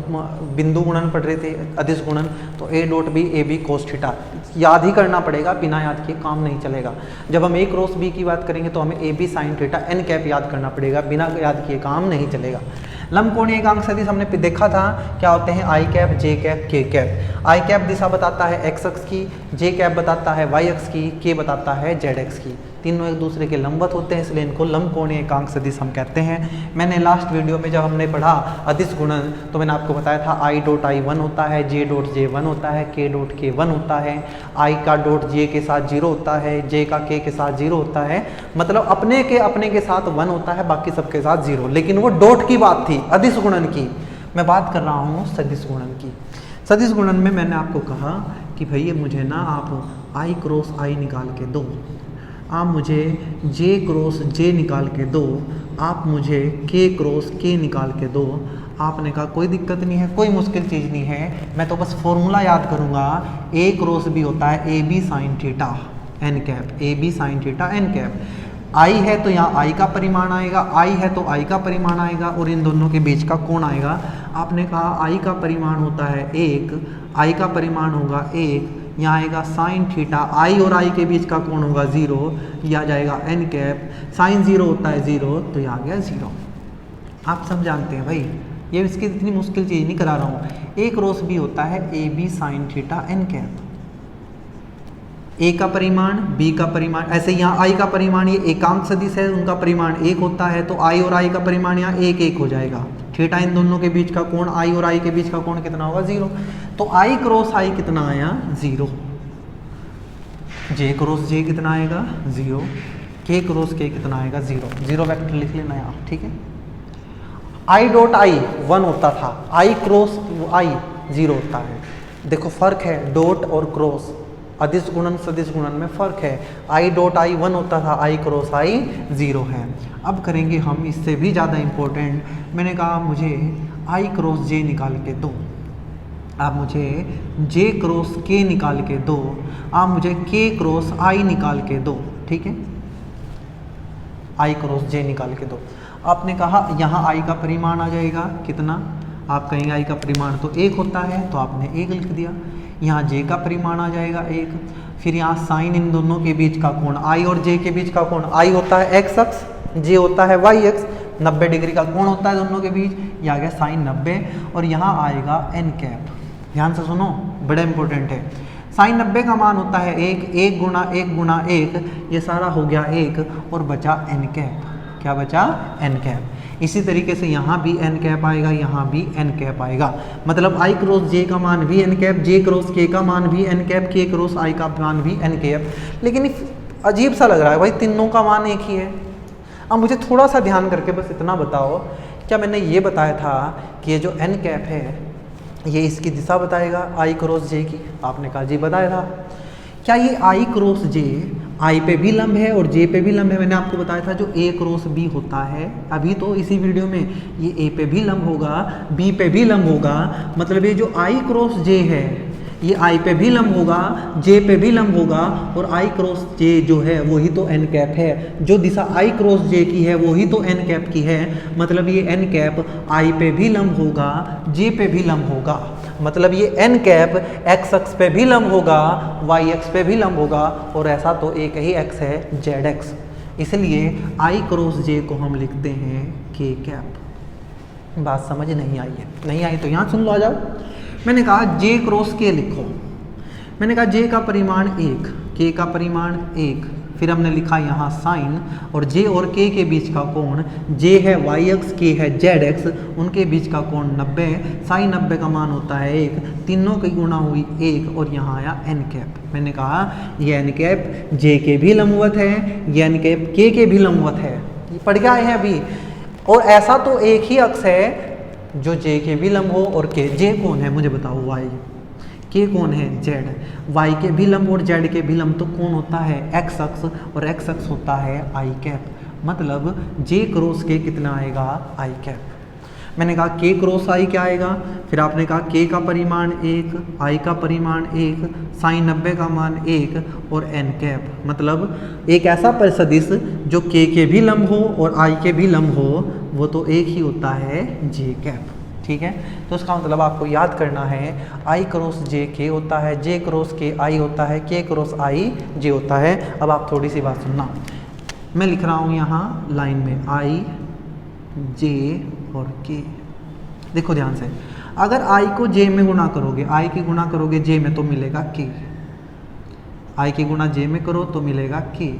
बिंदु गुणन पढ़ रहे थे, अदिश गुणन, तो a dot B A B cos theta याद ही करना पड़ेगा, बिना याद किए काम नहीं चलेगा। जब हम ए क्रॉस बी की बात करेंगे तो हमें a B sine theta N cap याद करना पड़ेगा, बिना याद किए काम नहीं चलेगा। लंबकोणीय एकांक सदिश हमने देखा था क्या होते हैं, आई कैप, जे कैप, के कैप। आई कैप दिशा बताता है एक्स अक्ष की, जे कैप बताता है वाई अक्ष की, के बताता है जेड अक्ष की। तीनों एक दूसरे के लंबवत होते हैं, इसलिए इनको लंबकोणीय एकांक सदिश हम कहते हैं। मैंने लास्ट वीडियो में जब हमने पढ़ा अदिश गुणन तो मैंने आपको बताया था आई डॉट आई 1 होता है, जे डॉट जे 1 होता है, के डॉट के 1 होता है, आई का डॉट जे के साथ 0 होता है, जे का के साथ 0 होता है। मतलब अपने के साथ 1 होता है, बाकी सबके साथ 0। लेकिन वो डॉट की बात थी, अदिश गुणन की। मैं बात कर रहा हूँ सदिश गुणन की। सदिश गुणन में मैंने आपको कहा कि भैया मुझे ना आप आई क्रॉस आई निकाल के दो। आप मुझे जे क्रॉस जे निकाल के दो, आप मुझे के क्रॉस के निकाल के दो। आपने कहा कोई दिक्कत नहीं है, कोई मुश्किल चीज़ नहीं है, मैं तो बस फॉर्मूला याद करूँगा। ए क्रॉस बी होता है A B sine theta N cap, A B sine theta N cap. आई है तो यहाँ आई का परिमाण आएगा, आई है तो आई का परिमाण आएगा, और इन दोनों के बीच का कोण आएगा। आपने कहा आई का परिमाण होता है 1, आई का परिमाण होगा 1, यहाँ आएगा साइन थीटा, आई और आई के बीच का कोण होगा 0, यह आ जाएगा एन कैप, साइन 0 होता है 0, तो यह आ गया 0। आप सब जानते हैं भाई, ये इसकी इतनी मुश्किल चीज़ नहीं करा रहा हूँ। ए क्रॉस बी होता है A B sine theta N cap, A का परिमाण बी का परिमाण, ऐसे यहाँ आई का परिमाण ये एकांक सदिश है, उनका परिमाण 1 होता है, तो आई और आई का परिमाण यहाँ 1 1 हो जाएगा। थीटा इन दोनों के बीच का कोण, आई और आई के बीच का कोण कितना होगा 0, तो आई क्रॉस आई कितना आया 0, जे क्रॉस जे कितना आएगा 0, के क्रॉस के कितना आएगा 0, 0 वेक्टर लिख लेना यार, ठीक है। आई डॉट आई 1 होता था, आई क्रॉस आई 0 होता है। देखो फर्क है डॉट और क्रॉस, अदिश गुणन सदिश गुणन में फ़र्क है। आई डॉट आई 1 होता था, आई क्रॉस आई 0 है। अब करेंगे हम इससे भी ज़्यादा इम्पोर्टेंट, मैंने कहा मुझे आई क्रॉस जे निकाल के दो, आप मुझे जे क्रॉस के निकाल के दो, आप मुझे के क्रॉस आई निकाल के दो, ठीक है। आई क्रॉस जे निकाल के दो। आपने कहा यहाँ आई का परिमाण आ जाएगा कितना, आप कहेंगे आई का परिमाण तो 1 होता है, तो आपने 1 लिख दिया। यहाँ जे का परिमाण आ जाएगा 1, फिर यहाँ साइन इन दोनों के बीच का कोण, आई और जे के बीच का कोण, आई होता है एक्स अक्ष, जे होता है वाई अक्ष, 90 डिग्री का कोण होता है दोनों के बीच, ये आ गया साइन 90, और यहाँ आएगा एन कैप। ध्यान से सुनो, बड़ा इंपॉर्टेंट है। साइन 90 का मान होता है 1, 1 गुणा 1 गुणा 1, ये सारा हो गया 1, और बचा एन कैप। क्या बचा? N cap. इसी तरीके से यहाँ भी एन कैप आएगा, यहाँ भी एन कैप आएगा। मतलब आई क्रॉस जे का मान भी एन कैप, जे क्रॉस के का मान भी एन कैप, के क्रॉस आई का मान भी एन कैप। लेकिन अजीब सा लग रहा है भाई, तीनों का मान एक ही है। अब मुझे थोड़ा सा ध्यान करके बस इतना बताओ, क्या मैंने ये बताया था कि ये जो एन कैप है ये इसकी दिशा बताएगा आई क्रॉस जे की? आपने कहा जी बताया था। क्या ये आई क्रॉस जे आई पे भी लंब है और जे पे भी लंब है? मैंने आपको बताया था जो ए क्रॉस बी होता है, अभी तो इसी वीडियो में, ये ए पे भी लंब होगा, बी पे भी लंब होगा। मतलब ये जो आई क्रॉस जे है ये आई पे भी लंब होगा, जे पे भी लंब होगा, और आई क्रॉस जे जो है वही तो एन कैप है। जो दिशा आई क्रॉस जे की है वही तो एन कैप की है। मतलब ये एन कैप आई पे भी लंब होगा, जे पे भी लंब होगा। मतलब ये एन कैप एक्स अक्ष पे भी लंब होगा, वाई अक्ष पे भी लंब होगा, और ऐसा तो एक ही एक्स है जेड एक्स। इसलिए आई क्रॉस जे को हम लिखते हैं के कैप। बात समझ नहीं आई है? नहीं आई तो यहाँ सुन लो, आ जाओ। मैंने कहा जे क्रॉस के लिखो, मैंने कहा जे का परिमाण 1, के का परिमाण 1, फिर हमने लिखा यहाँ साइन, और जे और के बीच का कोण, जे है वाई एक्स, के है जेड एक्स, उनके बीच का कोण 90, साइन 90 का मान होता है 1, तीनों की गुणा हुई 1, और यहाँ आया एन कैप। मैंने कहा ये एन कैप जे के भी लंबवत है, ये एन कैप के भी लंबवत है। ये पढ़ के आए हैं अभी। और ऐसा तो एक ही अक्ष है जो जे के भी लंब हो और के। जे कौन है मुझे बताओ? वाई। के कौन है? जेड। वाई के भी लंब और जेड के भी लंब तो कौन होता है? एक्स अक्ष, और एक्स अक्ष होता है आई कैप। मतलब जे क्रॉस के कितना आएगा? आई कैप। मैंने कहा के क्रॉस आई क्या आएगा? फिर आपने कहा के का परिमाण 1, आई का परिमाण 1, साइन 90 का मान 1, और एन कैप। मतलब एक ऐसा परिसदिश जो के भी लंब हो और आई के भी लंब हो, वो तो एक ही होता है जे कैप। ठीक है, तो इसका मतलब आपको याद करना है आई क्रॉस जे के होता है, जे क्रॉस के आई होता है, के क्रॉस आई जे होता है। अब आप थोड़ी सी बात सुनना, मैं लिख रहा हूँ यहाँ लाइन में आई जे और के। देखो ध्यान से, अगर आई को जे में गुणा करोगे, आई की गुणा करोगे जे में तो मिलेगा के, आई की गुणा जे में करो तो मिलेगा के,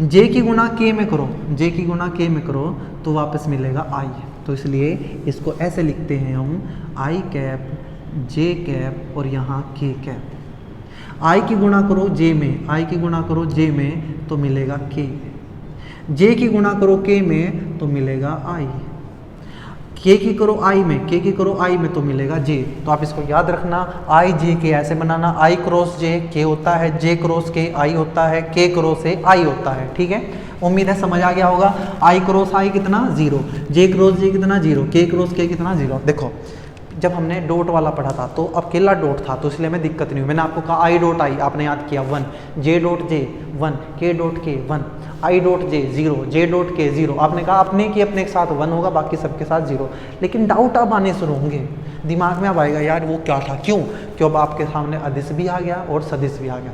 जे की गुणा के में करो, जे की गुणा के में करो तो वापस मिलेगा आई। तो इसलिए इसको ऐसे लिखते हैं हम आई कैप जे कैप और यहाँ के कैप। आई की गुणा करो जे में, आई की गुणा करो जे में तो मिलेगा के, जे की गुणा करो के में तो मिलेगा आई, के की करो आई में, के की करो आई में तो मिलेगा जे। तो आप इसको याद रखना, आई जे के ऐसे बनाना, आई क्रॉस जे के होता है, जे क्रॉस के आई होता है, के क्रॉस ए आई होता है। ठीक है, उम्मीद है समझ आ गया होगा। आई क्रॉस आई कितना 0, जे क्रॉस जे कितना 0, के क्रॉस के कितना 0। देखो जब हमने डॉट वाला पढ़ा था तो अकेला डॉट था तो इसलिए हमें दिक्कत नहीं हुई। मैंने आपको कहा आई डॉट आई, आपने याद किया 1, जे डॉट जे 1, के डॉट के 1, I dot J 0, J dot के 0। आपने कहा अपने के साथ 1 होगा, बाकी सबके साथ 0। लेकिन डाउट अब आने शुरू होंगे, दिमाग में अब आएगा यार वो क्या था, क्यों? क्यों अब आपके सामने अदिश भी आ गया और सदिश भी आ गया।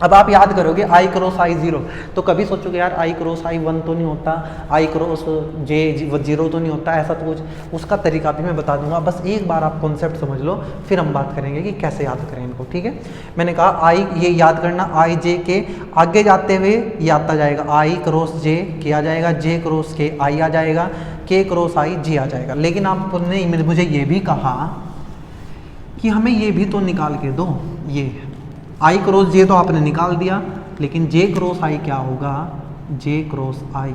अब आप याद करोगे आई क्रॉस आई 0, तो कभी सोचोगे यार आई क्रॉस आई 1 तो नहीं होता, आई क्रॉस जे 0 तो नहीं होता, ऐसा तो कुछ। उसका तरीका भी मैं बता दूंगा, बस एक बार आप कॉन्सेप्ट समझ लो, फिर हम बात करेंगे कि कैसे याद करें इनको। ठीक है, मैंने कहा आई, ये याद करना आई जे के, आगे जाते हुए ये आता जाएगा आई क्रॉस जे के आ जाएगा, जे क्रॉस के आई आ जाएगा, के क्रॉस आई जे आ जाएगा। लेकिन आपने मुझे ये भी कहा कि हमें ये भी तो निकाल के दो, ये आई क्रॉस जे तो आपने निकाल दिया, लेकिन जे क्रॉस आई क्या होगा, जे क्रॉस आई।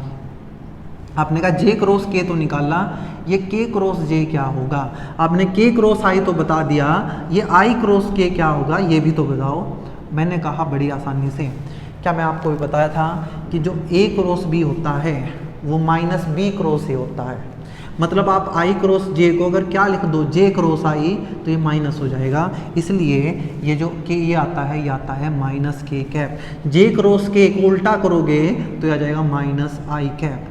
आपने कहा जे क्रॉस के तो निकाला, ये के क्रॉस जे क्या होगा। आपने के क्रॉस आई तो बता दिया, ये आई क्रॉस के क्या होगा ये भी तो बताओ। मैंने कहा बड़ी आसानी से, क्या मैं आपको भी बताया था कि जो ए क्रॉस बी होता है वो माइनस बी क्रॉस ए होता है। मतलब आप आई क्रॉस जे को अगर क्या लिख दो, जे क्रॉस आई, तो ये माइनस हो जाएगा। इसलिए ये जो के ये आता है माइनस के कैप। जे क्रॉस के को उल्टा करोगे तो ये आ जाएगा माइनस आई कैप,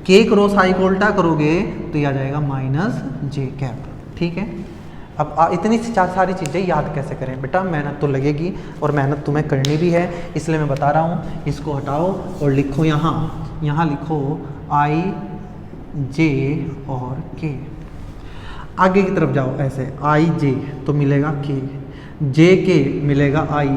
के क्रॉस आई को उल्टा करोगे तो ये आ जाएगा माइनस जे कैप। ठीक है, अब इतनी सारी चीज़ें याद कैसे करें बेटा, मेहनत तो लगेगी और मेहनत तुम्हें करनी भी है, इसलिए मैं बता रहा हूँ। इसको हटाओ और लिखो यहाँ लिखो आई जे और के। आगे की तरफ जाओ ऐसे, आई जे तो मिलेगा के, जे के मिलेगा आई,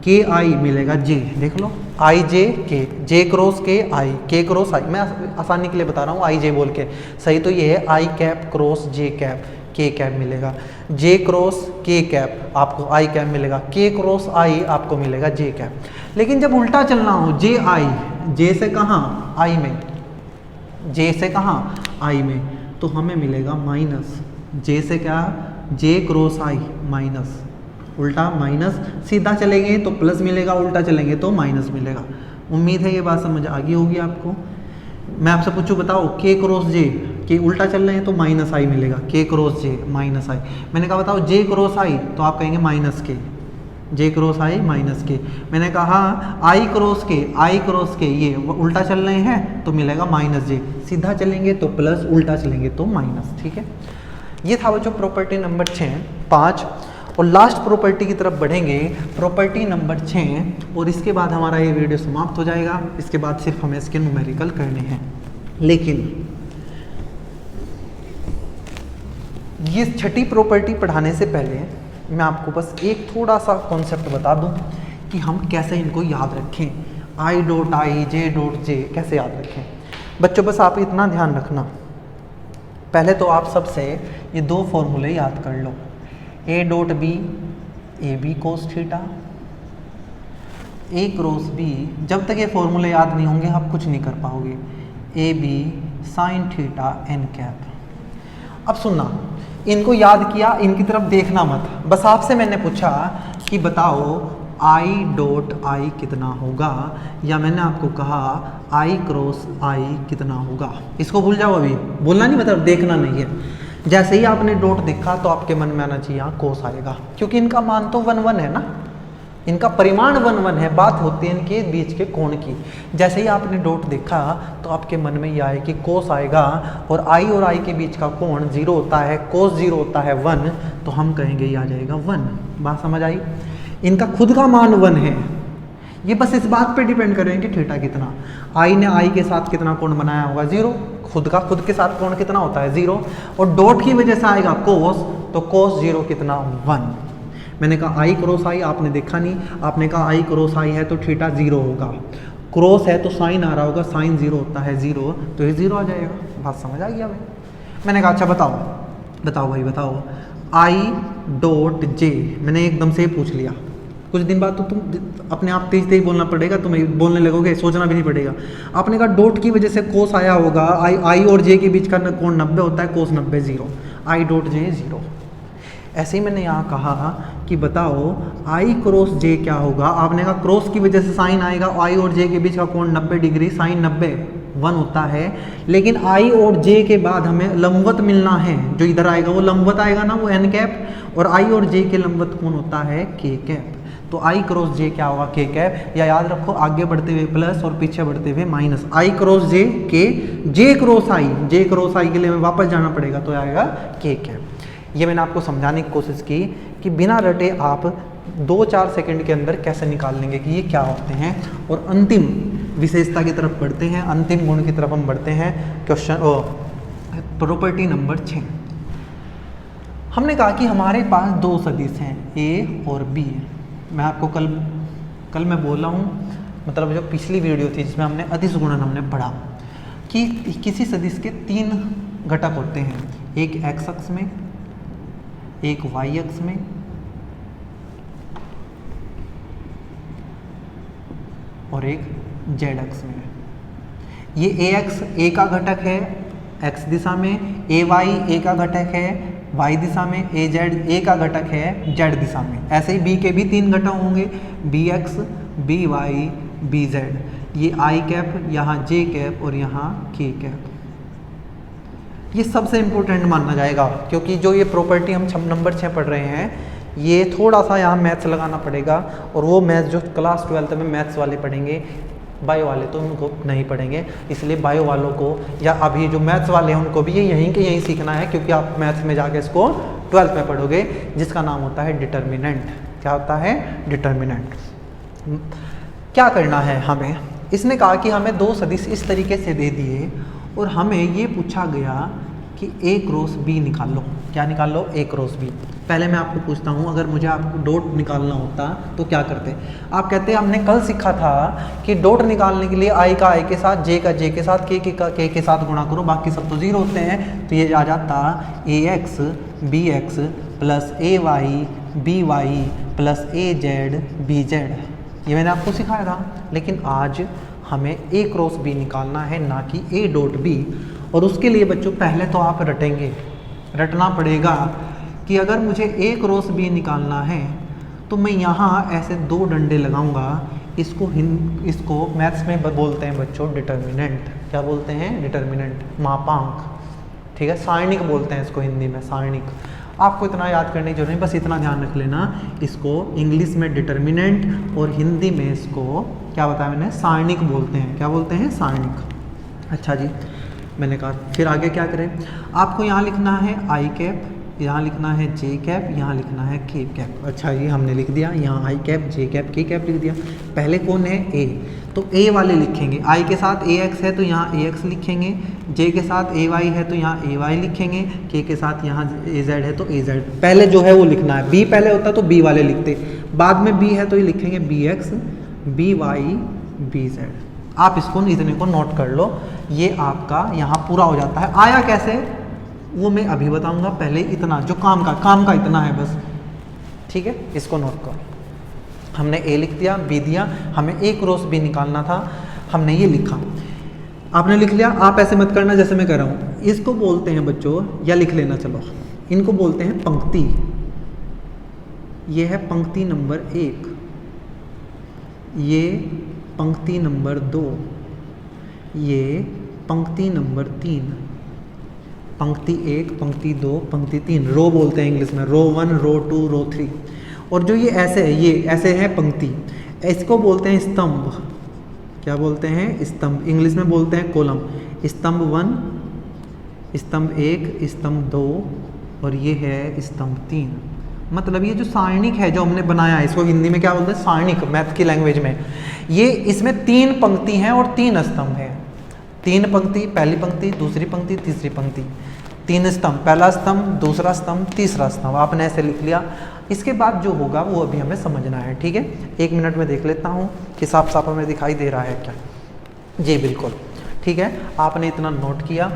के आई मिलेगा जे। देख लो आई जे के, जे क्रॉस के आई, के क्रॉस आई। मैं आसानी के लिए बता रहा हूँ आई जे बोल के, सही तो ये है आई कैप क्रॉस जे कैप, के कैप मिलेगा। जे क्रॉस के कैप आपको आई कैप मिलेगा, के क्रॉस आई आपको मिलेगा जे कैप। लेकिन जब उल्टा चलना हो, जे आई, जे से कहाँ आई में, जे से कहाँ आई में, तो हमें मिलेगा माइनस। जे से क्या, जे क्रॉस आई माइनस, उल्टा माइनस, सीधा चलेंगे तो प्लस मिलेगा, उल्टा चलेंगे तो माइनस मिलेगा। उम्मीद है ये बात समझ आ गई होगी आपको। मैं आपसे पूछूं बताओ के क्रॉस जे, के उल्टा चल रहे हैं तो माइनस आई मिलेगा, के क्रॉस जे माइनस आई। मैंने कहा बताओ जे क्रॉस आई, तो आप कहेंगे माइनस के, जे क्रॉस आई माइनस के। मैंने कहा आई क्रॉस के, आई क्रॉस के ये उल्टा चल रहे हैं तो मिलेगा माइनस जे, सीधा चलेंगे तो प्लस, उल्टा चलेंगे तो माइनस। ठीक है, ये था बच्चों प्रॉपर्टी नंबर 5। और लास्ट प्रॉपर्टी की तरफ बढ़ेंगे, प्रॉपर्टी नंबर 6, और इसके बाद हमारा ये वीडियो समाप्त हो जाएगा। इसके बाद सिर्फ हमें इसके न्यूमेरिकल करने हैं। लेकिन ये छठी प्रॉपर्टी पढ़ाने से पहले मैं आपको बस एक थोड़ा सा कॉन्सेप्ट बता दूं कि हम कैसे इनको याद रखें। I dot I, J dot J कैसे याद रखें। बच्चों बस आप इतना ध्यान रखना, पहले तो आप सबसे ये 2 फॉर्मूले याद कर लो। A dot B, A B cos theta, A cross B. जब तक ये फॉर्मूले याद नहीं होंगे आप कुछ नहीं कर पाओगे। A B sine theta N cap. अब सुनना, इनको याद किया, इनकी तरफ देखना मत, बस आपसे मैंने पूछा कि बताओ आई डॉट आई कितना होगा, या मैंने आपको कहा आई क्रॉस आई कितना होगा। इसको भूल जाओ, अभी बोलना नहीं, मतलब देखना नहीं है। जैसे ही आपने डॉट देखा तो आपके मन में आना चाहिए यहाँ कोस आएगा, क्योंकि इनका मान तो 1 1 है ना, इनका परिमाण 1 1 है, बात होती है इनके बीच के कोण की। जैसे ही आपने डॉट देखा तो आपके मन में ये आए कि कोस आएगा, और आई के बीच का कोण 0 होता है, कोस 0 होता है 1, तो हम कहेंगे ये आ जाएगा 1। बात समझ आई। इनका खुद का मान 1 है, ये बस इस बात पे डिपेंड करेंगे कि थीटा कितना, आई ने आई के साथ कितना कोण बनाया होगा 0, खुद के साथ कोण कितना होता है 0, और डॉट की वजह से आएगा कोस, तो कोस 0 कितना 1। मैंने कहा आई क्रॉस आई, आपने देखा नहीं, आपने कहा आई क्रॉस आई है तो थीटा 0 होगा, क्रॉस है तो साइन आ रहा होगा, साइन 0 होता है 0, तो ये 0 आ जाएगा। बात समझ आ गया भाई। मैंने कहा अच्छा बताओ भाई बताओ, आई डॉट जे, मैंने एकदम से पूछ लिया कुछ दिन बाद तो तुम अपने आप तेज तेज बोलना पड़ेगा, तुम्हें बोलने लगोगे, सोचना भी नहीं पड़ेगा। आपने कहा डॉट की वजह से कोस आया होगा, आई और जे के बीच का कोण 90 होता है, कोस 90 0, आई डॉट जे 0। ऐसे ही मैंने यहाँ कहा कि बताओ आई क्रॉस जे क्या होगा, आपने कहा क्रॉस की वजह से साइन आएगा, आई और जे के बीच का कोण 90 डिग्री, साइन 90 1 होता है। लेकिन आई और जे के बाद हमें लंबवत मिलना है, जो इधर आएगा वो लंबवत आएगा ना, वो एन कैप, और आई और जे के लंबवत कोण होता है के कैप। तो आई क्रॉस जे क्या होगा, के कैप, या याद रखो आगे बढ़ते हुए प्लस और पीछे बढ़ते हुए माइनस, आई क्रॉस जे के, जे क्रॉस आई, जे क्रॉस आई के लिए हमें वापस जाना पड़ेगा, तो आएगा के कैप। ये मैंने आपको समझाने की कोशिश की कि बिना रटे आप 2-4 सेकंड के अंदर कैसे निकाल लेंगे कि ये क्या होते हैं। और अंतिम विशेषता की तरफ बढ़ते हैं, अंतिम गुण की तरफ हम बढ़ते हैं। Question property number 6। हमने कहा कि हमारे पास दो सदिश हैं ए और बी। मैं आपको कल मैं बोला हूँ, मतलब जो पिछली वीडियो थी जिसमें हमने अदिश गुणन हमने पढ़ा कि किसी सदिश के 3 घटक होते हैं, एक एक्स अक्ष में, एक वाई अक्ष में और एक जेड अक्ष में। ये ए एक्स ए का घटक है एक्स दिशा में, ए वाई ए का घटक है वाई दिशा में, ए जेड ए का घटक है जेड दिशा में। ऐसे ही बी के भी 3 घटक होंगे, b x, b y, b z. ये आई कैप, यहाँ जे कैप और यहाँ के कैप। ये सबसे इम्पोर्टेंट माना जाएगा, क्योंकि जो ये प्रॉपर्टी हम नंबर 6 पढ़ रहे हैं, ये थोड़ा सा यहाँ मैथ्स लगाना पड़ेगा, और वो मैथ्स जो क्लास 12 में मैथ्स वाले पढ़ेंगे, बायो वाले तो उनको नहीं पढ़ेंगे। इसलिए बायो वालों को या अभी जो मैथ्स वाले हैं उनको भी ये यहीं के यहीं सीखना है, क्योंकि आप मैथ्स में जाके इसको 12th में पढ़ोगे, जिसका नाम होता है डिटर्मिनेंट। क्या होता है? डिटर्मिनेंट। क्या करना है हमें? इसने कहा कि हमें 2 सदिश इस तरीके से दे दिए और हमें ये पूछा गया कि ए क्रॉस बी निकाल लो। क्या निकाल लो? ए क्रॉस बी। पहले मैं आपको पूछता हूँ, अगर मुझे आपको डॉट निकालना होता तो क्या करते? आप कहते हैं हमने कल सीखा था कि डॉट निकालने के लिए आई का आई के साथ, जे का जे के साथ, के के साथ गुणा करो, बाकी सब तो 0 होते हैं। तो ये आ जाता ए x B x plus A Y B Y plus A Z B z. ये मैंने आपको सिखाया था। लेकिन आज हमें ए क्रॉस बी निकालना है, ना कि ए डॉट बी। और उसके लिए बच्चों पहले तो आप रटेंगे, रटना पड़ेगा कि अगर मुझे ए क्रॉस बी निकालना है तो मैं यहाँ ऐसे 2 डंडे लगाऊंगा। इसको मैथ्स में बोलते हैं बच्चों डिटर्मिनेंट। क्या बोलते हैं? डिटर्मिनेंट, मापांक। ठीक है, सारणिक बोलते हैं इसको हिंदी में, सारणिक। आपको इतना याद करने की जरूरत नहीं, बस इतना ध्यान रख लेना। इसको इंग्लिश में डिटर्मिनेंट और हिंदी में इसको क्या बताया मैंने? सारणिक बोलते हैं। क्या बोलते हैं? सारणिक। अच्छा जी, मैंने कहा फिर आगे क्या करें? आपको यहाँ लिखना है आई कैप, यहाँ लिखना है जे कैप, यहाँ लिखना है के कैप। अच्छा ये हमने लिख दिया, यहाँ आई कैप जे कैप के कैप लिख दिया। पहले कौन है? ए, तो ए वाले लिखेंगे। आई के साथ ए एक्स है तो यहाँ ए एक्स लिखेंगे, जे के साथ ए वाई है तो यहाँ ए वाई लिखेंगे, के साथ यहाँ ए जेड है तो ए जेड। पहले जो है वो लिखना है। बी पहले होता तो बी वाले लिखते, बाद में बी है तो ये लिखेंगे b x b y b z. आप इसको इतने को नोट कर लो, ये आपका यहाँ पूरा हो जाता है। आया कैसे वो मैं अभी बताऊंगा, पहले इतना जो काम का इतना है बस। ठीक है, इसको नोट करो। हमने ए लिख दिया, बी दिया, हमें ए क्रॉस बी निकालना था, हमने ये लिखा। आपने लिख लिया, आप ऐसे मत करना जैसे मैं कर रहा हूँ। इसको बोलते हैं बच्चों, या लिख लेना चलो, इनको बोलते हैं पंक्ति। ये है पंक्ति नंबर 1, ये पंक्ति नंबर 2, ये पंक्ति नंबर 3, पंक्ति 1, पंक्ति 2, पंक्ति 3। रो बोलते हैं इंग्लिश में, रो 1, रो 2, रो 3। और जो ये ऐसे है, ये ऐसे है पंक्ति, इसको बोलते हैं स्तंभ। क्या बोलते हैं? स्तंभ। इंग्लिश में बोलते हैं कॉलम। स्तंभ 1, स्तंभ 1, स्तंभ 2 और ये है स्तंभ 3। मतलब ये जो सारणिक है जो हमने बनाया है, इसको हिंदी में क्या बोलते हैं? सारणिक, मैथ की लैंग्वेज में। ये इसमें 3 पंक्ति हैं और 3 स्तंभ हैं। 3 पंक्ति, पहली पंक्ति, दूसरी पंक्ति, तीसरी पंक्ति, 3 स्तंभ। पहला स्तंभ, दूसरा स्तंभ, तीसरा स्तंभ। आपने ऐसे लिख लिया। इसके बाद जो होगा वो अभी हमें समझना है। ठीक है, 1 मिनट में देख लेता हूँ कि साफ साफ हमें दिखाई दे रहा है क्या। जी बिल्कुल ठीक है, आपने इतना नोट किया।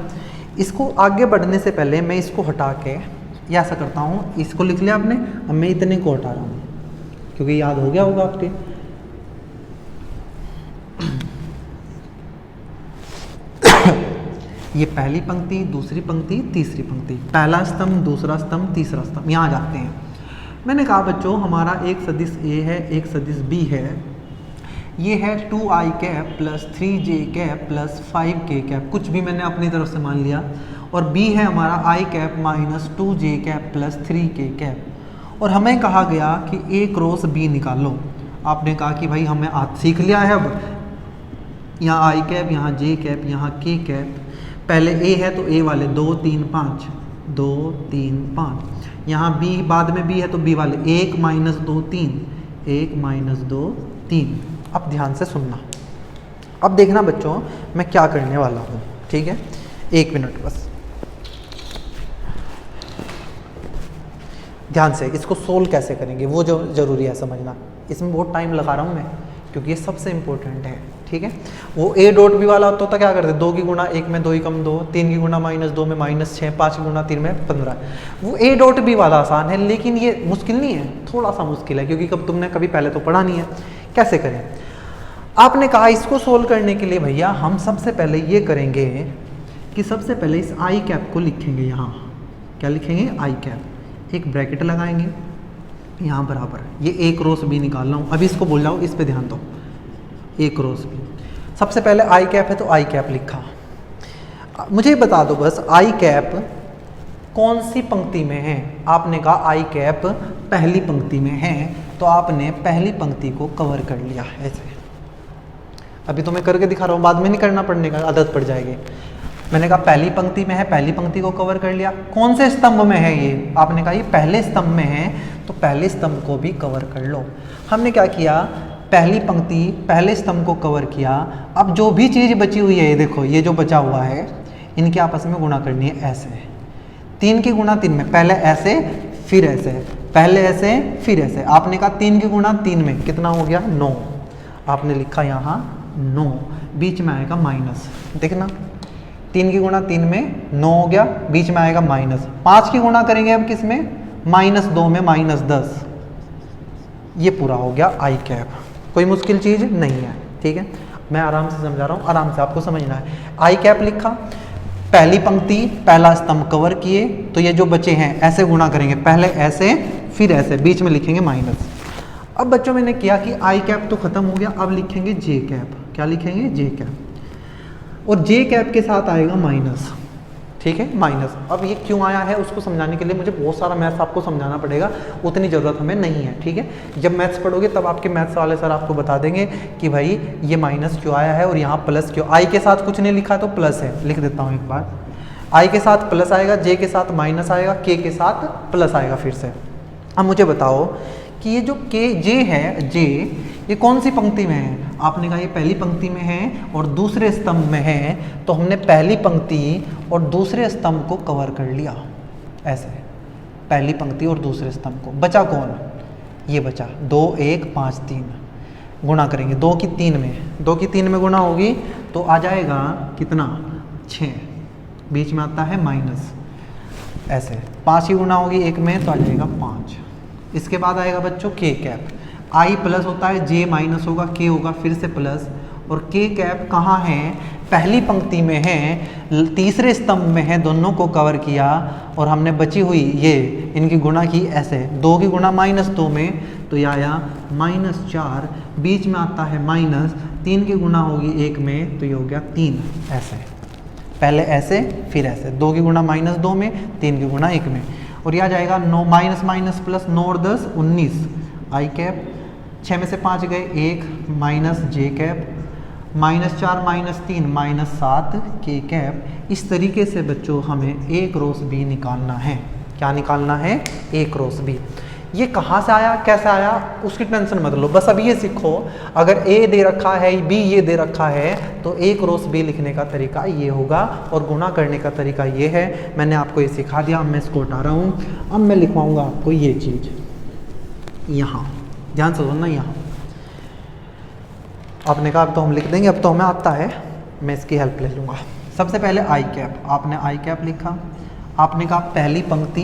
इसको आगे बढ़ने से पहले मैं इसको हटा के ऐसा करता हूँ, इसको लिख लिया आपने, अब मैं इतने को हटा रहा हूँ क्योंकि याद हो गया होगा आपके। ये पहली पंक्ति, दूसरी पंक्ति, तीसरी पंक्ति, पहला स्तंभ, दूसरा स्तंभ, तीसरा स्तंभ, यहाँ जाते हैं। मैंने कहा बच्चों हमारा एक सदिश ए है, एक सदिश बी है। ये है 2i cap plus 3j cap plus 5k cap, कुछ भी मैंने अपनी तरफ से मान लिया। और बी है हमारा i cap minus 2j cap plus 3k cap. और हमें कहा गया कि ए क्रॉस बी निकालो। आपने कहा कि भाई हमें आज सीख लिया है, अब यहाँ i कैप, यहाँ j कैप, यहाँ k कैप। पहले ए है तो ए वाले 2 3 5, 2 3 5। यहाँ बी बाद में बी है तो बी वाले 1 माइनस 2 3, 1 माइनस 2 3। अब ध्यान से सुनना, अब देखना बच्चों मैं क्या करने वाला हूँ, ठीक है? 1 मिनट बस ध्यान से। इसको सोल्व कैसे करेंगे वो जो ज़रूरी है समझना, इसमें बहुत टाइम लगा रहा हूँ मैं क्योंकि ये सबसे इम्पोर्टेंट है, ठीक है? वो ए डॉट बी वाला होता क्या करते, 2 की गुणा 1 में 2 ही कम 2, 3 की गुणा माइनस 2 में माइनस 6, 5 की गुणा 3 में 15। वो ए डॉट बी वाला आसान है, लेकिन ये मुश्किल नहीं है, थोड़ा सा मुश्किल है क्योंकि कब तुमने कभी पहले तो पढ़ा नहीं है। कैसे करें? आपने कहा इसको सोल्व करने के लिए भैया हम सबसे पहले ये करेंगे कि सबसे पहले इस आई कैप को लिखेंगे। यहाँ क्या लिखेंगे? आई कैप, एक ब्रैकेट लगाएंगे यहाँ बराबर, ये ए क्रॉस बी निकाल रहा हूँ। अभी इसको बोल रहा हूँ, इस पे ध्यान दो, ए क्रॉस बी। सबसे पहले आई कैप है तो आई कैप लिखा। मुझे बता दो बस आई कैप कौन सी पंक्ति में है? आपने कहा आई कैप पहली पंक्ति में है, तो आपने पहली पंक्ति को कवर कर लिया ऐसे। अभी तो मैं करके दिखा रहा हूँ, बाद में नहीं करना पड़ने का, आदत पड़ जाएगी। मैंने कहा पहली पंक्ति में है, पहली पंक्ति को कवर कर लिया। कौन से स्तंभ में है ये? आपने कहा ये पहले स्तंभ में है, तो पहले स्तंभ को भी कवर कर लो। हमने क्या किया? पहली पंक्ति पहले स्तंभ को कवर किया। अब जो भी चीज़ बची हुई है, ये देखो, ये जो बचा हुआ है इनके आपस में गुणा करनी है ऐसे। 3 की गुणा 3 में, पहले ऐसे फिर ऐसे, पहले ऐसे फिर ऐसे। आपने कहा 3 की गुणा 3 में कितना हो गया? 9। आपने लिखा यहाँ 9, बीच में आएगा माइनस। देखना 3 की गुणा 3 में 9 हो गया, बीच में आएगा माइनस। 5 की गुणा करेंगे अब किस में? माइनस 2 में, माइनस 10। ये पूरा हो गया आई कैप। कोई मुश्किल चीज़ नहीं है, ठीक है? मैं आराम से समझा रहा हूँ, आराम से आपको समझना है। आई कैप लिखा, पहली पंक्ति पहला स्तंभ कवर किए, तो ये जो बचे हैं ऐसे गुणा करेंगे, पहले ऐसे फिर ऐसे, बीच में लिखेंगे माइनस। अब बच्चों मैंने किया कि आई कैप तो खत्म हो गया, अब लिखेंगे जे कैप। क्या लिखेंगे? जे कैप। और जे कैप के साथ आएगा माइनस, ठीक है? माइनस। अब ये क्यों आया है उसको समझाने के लिए मुझे बहुत सारा मैथ्स आपको समझाना पड़ेगा, उतनी ज़रूरत हमें नहीं है, ठीक है? जब मैथ्स पढ़ोगे तब आपके मैथ्स वाले सर आपको बता देंगे कि भाई ये माइनस क्यों आया है और यहाँ प्लस क्यों। आई के साथ कुछ नहीं लिखा तो प्लस है, लिख देता हूँ एक बार। आई के साथ प्लस आएगा, जे के साथ माइनस आएगा, के के साथ प्लस आएगा फिर से। अब मुझे बताओ कि ये जो के जे है, जे ये कौन सी पंक्ति में है? आपने कहा ये पहली पंक्ति में है और दूसरे स्तंभ में है, तो हमने पहली पंक्ति और दूसरे स्तंभ को कवर कर लिया ऐसे। पहली पंक्ति और दूसरे स्तंभ को। बचा कौन? ये बचा 2 1 5 3। गुणा करेंगे 2 की 3 में, 2 की 3 में गुणा होगी तो आ जाएगा कितना? 6, बीच में आता है माइनस ऐसे। 5 की गुणा होगी 1 में तो आ जाएगा 5। इसके बाद आएगा बच्चों के कैप। आई प्लस होता है, जे माइनस होगा, के होगा फिर से प्लस। और के कैप कहाँ है? पहली पंक्ति में है, तीसरे स्तंभ में है, दोनों को कवर किया और हमने बची हुई ये इनकी गुणा की ऐसे। 2 की गुणा माइनस 2 में तो ये आया -4, बीच में आता है माइनस। 3 की गुणा होगी 1 में तो ये हो गया 3 ऐसे। पहले ऐसे फिर ऐसे, 2 की गुणा -2 में, 3 की गुणा 1 में। और यह आ जाएगा 9 माइनस माइनस प्लस, 9 और 10 19 आई कैप। 6 में से 5 गए, 1 माइनस जे कैप, -4 -3 -7 के कैप। इस तरीके से बच्चों हमें ए क्रॉस बी निकालना है। क्या निकालना है? A cross B. ये कहाँ से आया, कैसे आया, उसकी टेंशन मत लो, बस अभी ये सीखो। अगर ए दे रखा है, बी ये दे रखा है, तो ए क्रॉस बी लिखने का तरीका ये होगा और गुणा करने का तरीका ये है। मैंने आपको ये सिखा दिया, अब मैं इसको हटा रहा हूँ। अब मैं लिखवाऊँगा आपको ये चीज़ यहाँ, ध्यान से सुनना। यहाँ आपने कहा अब तो हम लिख देंगे, अब तो हमें आता है, मैं इसकी हेल्प ले लूँगा। सबसे पहले आई कैप, आपने आई कैप लिखा। आपने कहा पहली पंक्ति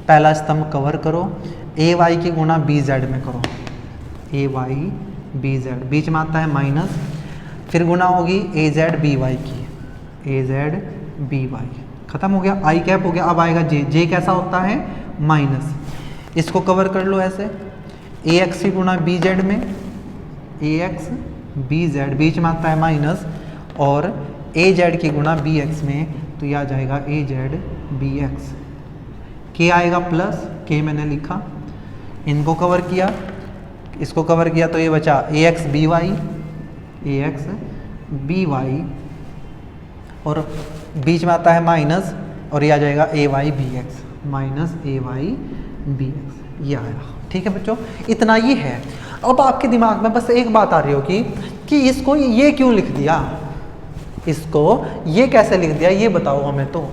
पहला स्तंभ कवर करो, ए वाई की गुणा बी जेड में करो। ए वाई बी जेड, बीच में आता है माइनस, फिर गुना होगी ए जेड बी वाई की, ए जेड बी वाई, खत्म हो गया, आई कैप हो गया। अब आएगा जे, जे कैसा होता है माइनस, इसको कवर कर लो ऐसे, ए एक्स की गुना बी जेड में, ए एक्स बी जेड, बीच में आता है माइनस, और ए जेड की गुना बी एक्स में, तो यह आ जाएगा ए जेड बी एक्स, के आएगा प्लस, के मैंने लिखा, इनको कवर किया, इसको कवर किया, तो ये बचा ए एक्स बी वाई, ए एक्स बी वाई, और बीच में आता है माइनस, और ये आ जाएगा ए वाई बी एक्स, माइनस ए वाई बी एक्स, ये आया। ठीक है बच्चों, इतना ही है। अब आपके दिमाग में बस एक बात आ रही होगी कि इसको ये क्यों लिख दिया, इसको ये कैसे लिख दिया, ये बताओ हमें। तो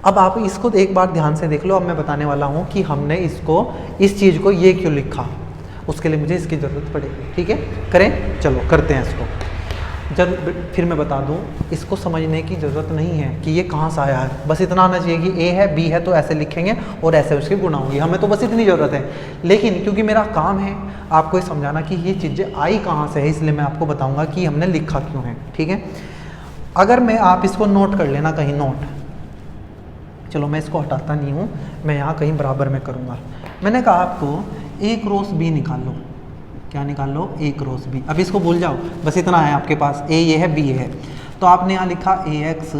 अब आप इसको एक बार ध्यान से देख लो, अब मैं बताने वाला हूँ कि हमने इसको, इस चीज़ को ये क्यों लिखा, उसके लिए मुझे इसकी ज़रूरत पड़ेगी। ठीक है, करें, चलो करते हैं इसको। जब फिर मैं बता दूं, इसको समझने की ज़रूरत नहीं है कि ये कहाँ से आया है, बस इतना आना चाहिए कि ए है बी है तो ऐसे लिखेंगे और ऐसे उसकी गुणा होगी, हमें तो बस इतनी ज़रूरत है। लेकिन क्योंकि मेरा काम है आपको ये समझाना कि ये चीज़ें आई कहाँ से है, इसलिए मैं आपको बताऊँगा कि हमने लिखा क्यों है। ठीक है, अगर मैं, आप इसको नोट कर लेना कहीं, नोट, चलो मैं इसको हटाता नहीं हूँ, मैं यहाँ कहीं बराबर में करूँगा। मैंने कहा आपको ए क्रॉस बी निकाल लो, क्या निकाल लो, ए क्रॉस बी। अब इसको भूल जाओ, बस इतना है आपके पास, ए ये है बी ये है, तो आपने यहाँ लिखा A X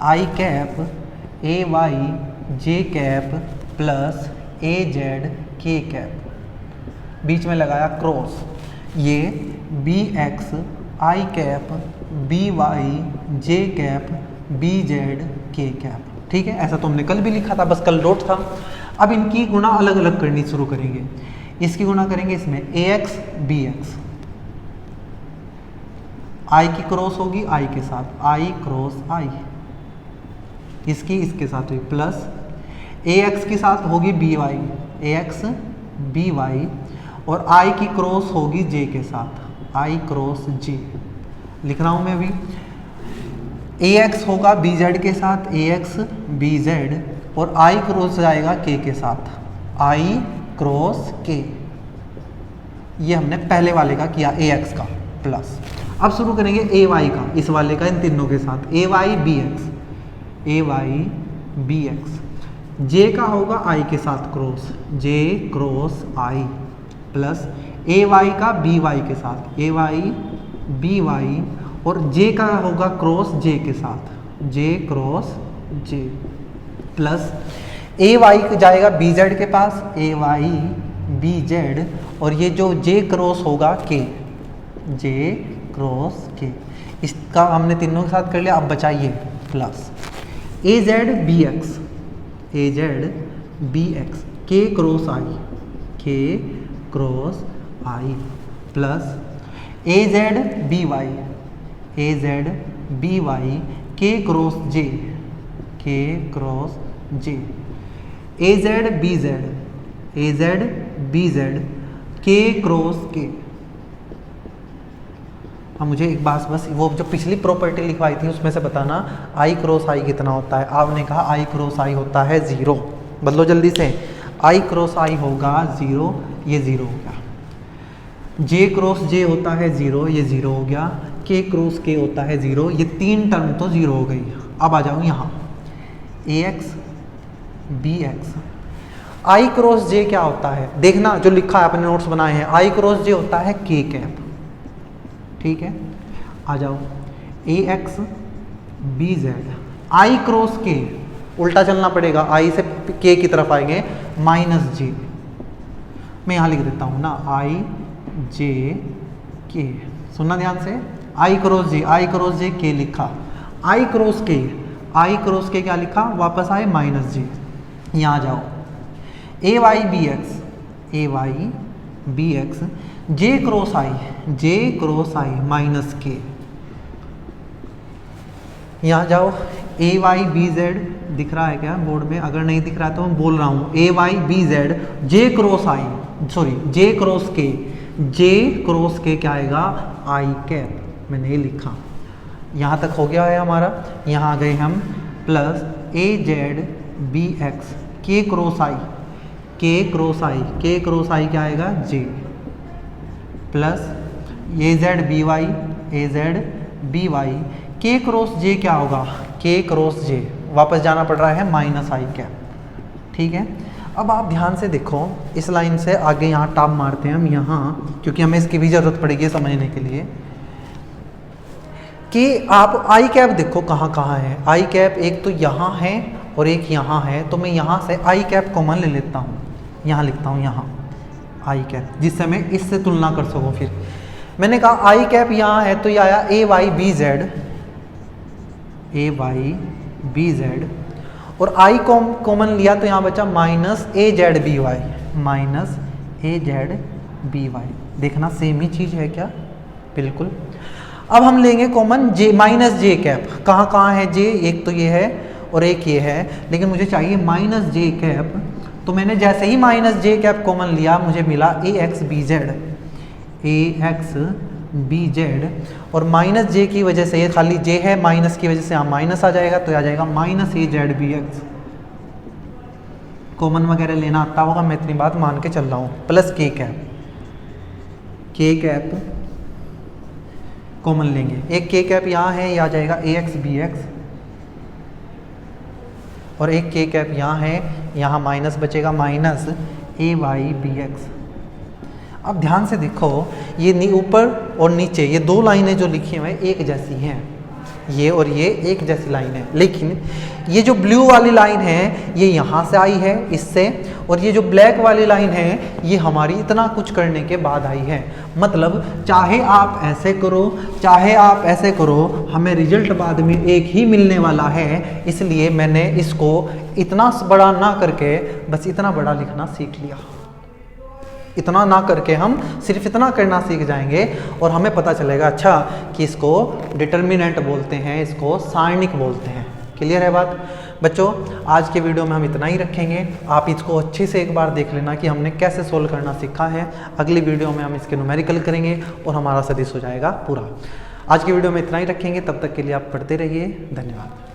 I cap A Y J cap plus A Z K cap, बीच में लगाया क्रॉस, ये B X I cap B Y J cap B Z K cap. ठीक है, ऐसा तो हमने कल भी लिखा था, बस कल डॉट था। अब इनकी गुणा अलग अलग करनी शुरू करेंगे, इसकी गुणा करेंगे इसमें ए एक्स बी एक्स, आई की क्रॉस होगी आई के साथ, आई क्रॉस आई, इसकी इसके साथ हुई, प्लस ए एक्स के साथ होगी बी वाई, ए एक्स बी वाई, और आई की क्रॉस होगी जे के साथ, आई क्रॉस जे। लिख रहा हूं मैं अभी, ए एक्स होगा बी जेड के साथ, ए एक्स बी जेड, और आई क्रॉस जाएगा के के साथ, आई क्रॉस के। ये हमने पहले वाले का किया, ए एक्स का, प्लस अब शुरू करेंगे ए वाई का, इस वाले का इन तीनों के साथ, ए वाई बी एक्स, ए वाई बी एक्स, जे का होगा आई के साथ क्रॉस, जे क्रॉस आई, प्लस ए वाई का बी वाई के साथ, ए वाई बी वाई, और जे का होगा क्रॉस जे के साथ, जे क्रॉस जे, प्लस ए वाई जाएगा बी जेड के पास, ए वाई बी जेड, और ये जो जे क्रॉस होगा के, जे क्रॉस के, इसका हमने तीनों के साथ कर लिया। अब बचाइए plus A Z B x, A Z B x, के क्रॉस आई, के cross I, plus A Z B Y, A Z B Y, के क्रॉस जे, के क्रॉस जे, ए जेड बी जेड, ए जेड बी जेड, के क्रॉस के। अब मुझे एक बात, बस वो जो पिछली प्रॉपर्टी लिखवाई थी उसमें से बताना आई क्रॉस आई कितना होता है। आपने कहा आई क्रॉस आई होता है 0, बदलो जल्दी से, आई क्रॉस आई होगा 0, ये 0 हो गया, जे क्रॉस जे होता है 0, ये 0 हो गया, के क्रॉस के होता है 0, ये 3 टर्म तो 0 हो गई। अब आ जाऊँ यहाँ, ए एक्स बी एक्स, आई क्रॉस जे क्या होता है, देखना जो लिखा है, अपने नोट्स बनाए हैं, आई क्रॉस जे होता है के कैप। ठीक है, आ जाओ, ए एक्स बी जेड, आई क्रॉस के, उल्टा चलना पड़ेगा, आई से के की तरफ आएंगे, माइनस जे, मैं यहाँ लिख देता हूँ ना, आई जे के, सुनना ध्यान से, आई क्रॉस जे, आई क्रॉस जे के लिखा, आई क्रॉस के, आई क्रॉस के क्या लिखा, वापस आए माइनस जे। यहाँ जाओ, ए वाई बी एक्स, ए वाई बी एक्स, जे क्रॉस आई, जे क्रॉस आई माइनस के। यहाँ जाओ, ए वाई बी जेड, दिख रहा है क्या बोर्ड में, अगर नहीं दिख रहा है तो मैं बोल रहा हूँ, ए वाई बी जेड, जे क्रॉस आई, सॉरी जे क्रॉस के, जे क्रॉस के क्या आएगा, आई कैप, मैंने ये लिखा। यहाँ तक हो गया है हमारा, यहाँ आ गए हम, plus A Z B x, के क्रॉस आई, के क्रॉस आई, के क्रॉस आई क्या आएगा, जे, plus A Z B Y, A Z B Y, के क्रॉस जे क्या होगा, के क्रॉस जे, वापस जाना पड़ रहा है माइनस आई कैप। ठीक है, अब आप ध्यान से देखो, इस लाइन से आगे यहाँ टाप मारते हैं हम यहाँ, क्योंकि हमें इसकी भी ज़रूरत पड़ेगी समझने के लिए कि आप आई कैप देखो कहाँ कहाँ है। आई कैप एक तो यहाँ है और एक यहाँ है, तो मैं यहाँ से आई कैप कॉमन ले लेता हूँ, यहाँ लिखता हूँ यहाँ आई कैप, जिससे मैं इससे तुलना कर सकूँ। फिर मैंने कहा आई कैप यहाँ है तो ये आया ए वाई बी जेड, ए वाई बी जेड, और आई कॉमन लिया तो यहाँ बचा माइनस ए जेड बी वाई, माइनस ए जेड बी वाई। देखना सेम ही चीज़ है क्या, बिल्कुल। अब हम लेंगे कॉमन जे माइनस जे कैप, कहाँ कहाँ है जे, एक तो ये है और एक ये है, लेकिन मुझे चाहिए माइनस जे कैप। तो मैंने जैसे ही माइनस जे कैप कॉमन लिया मुझे मिला ए एक्स बी जेड, ए एक्स बी जेड, और माइनस जे की वजह से, ये खाली जे है, माइनस की वजह से यहाँ माइनस आ जाएगा, तो आ जाएगा माइनस ए जेड बी एक्स। कॉमन वगैरह लेना आता होगा, मैं इतनी बात मान के चल रहा हूँ। प्लस के कैप, के कैप कॉमन लेंगे, एक के कैप यहाँ है, ये आ जाएगा ए एक्स बी एक्स, और एक के कैप यहाँ है, यहाँ माइनस बचेगा, माइनस ए वाई बी एक्स। अब ध्यान से देखो, ये ऊपर और नीचे ये दो लाइनें जो लिखी हुई हैं एक जैसी हैं, ये और ये एक जैसी लाइन है, लेकिन ये जो ब्लू वाली लाइन है ये यहाँ से आई है इससे, और ये जो ब्लैक वाली लाइन है ये हमारी इतना कुछ करने के बाद आई है। मतलब चाहे आप ऐसे करो चाहे आप ऐसे करो, हमें रिजल्ट बाद में एक ही मिलने वाला है। इसलिए मैंने इसको इतना बड़ा ना करके बस इतना बड़ा लिखना सीख लिया। इतना ना करके हम सिर्फ इतना करना सीख जाएंगे और हमें पता चलेगा अच्छा कि इसको डिटर्मिनेंट बोलते हैं, इसको सारणिक बोलते हैं। क्लियर है बात बच्चों? आज के वीडियो में हम इतना ही रखेंगे। आप इसको अच्छे से एक बार देख लेना कि हमने कैसे सोल्व करना सीखा है। अगली वीडियो में हम इसके न्यूमेरिकल करेंगे और हमारा सदिश हो जाएगा पूरा। आज की वीडियो में इतना ही रखेंगे, तब तक के लिए आप पढ़ते रहिए। धन्यवाद।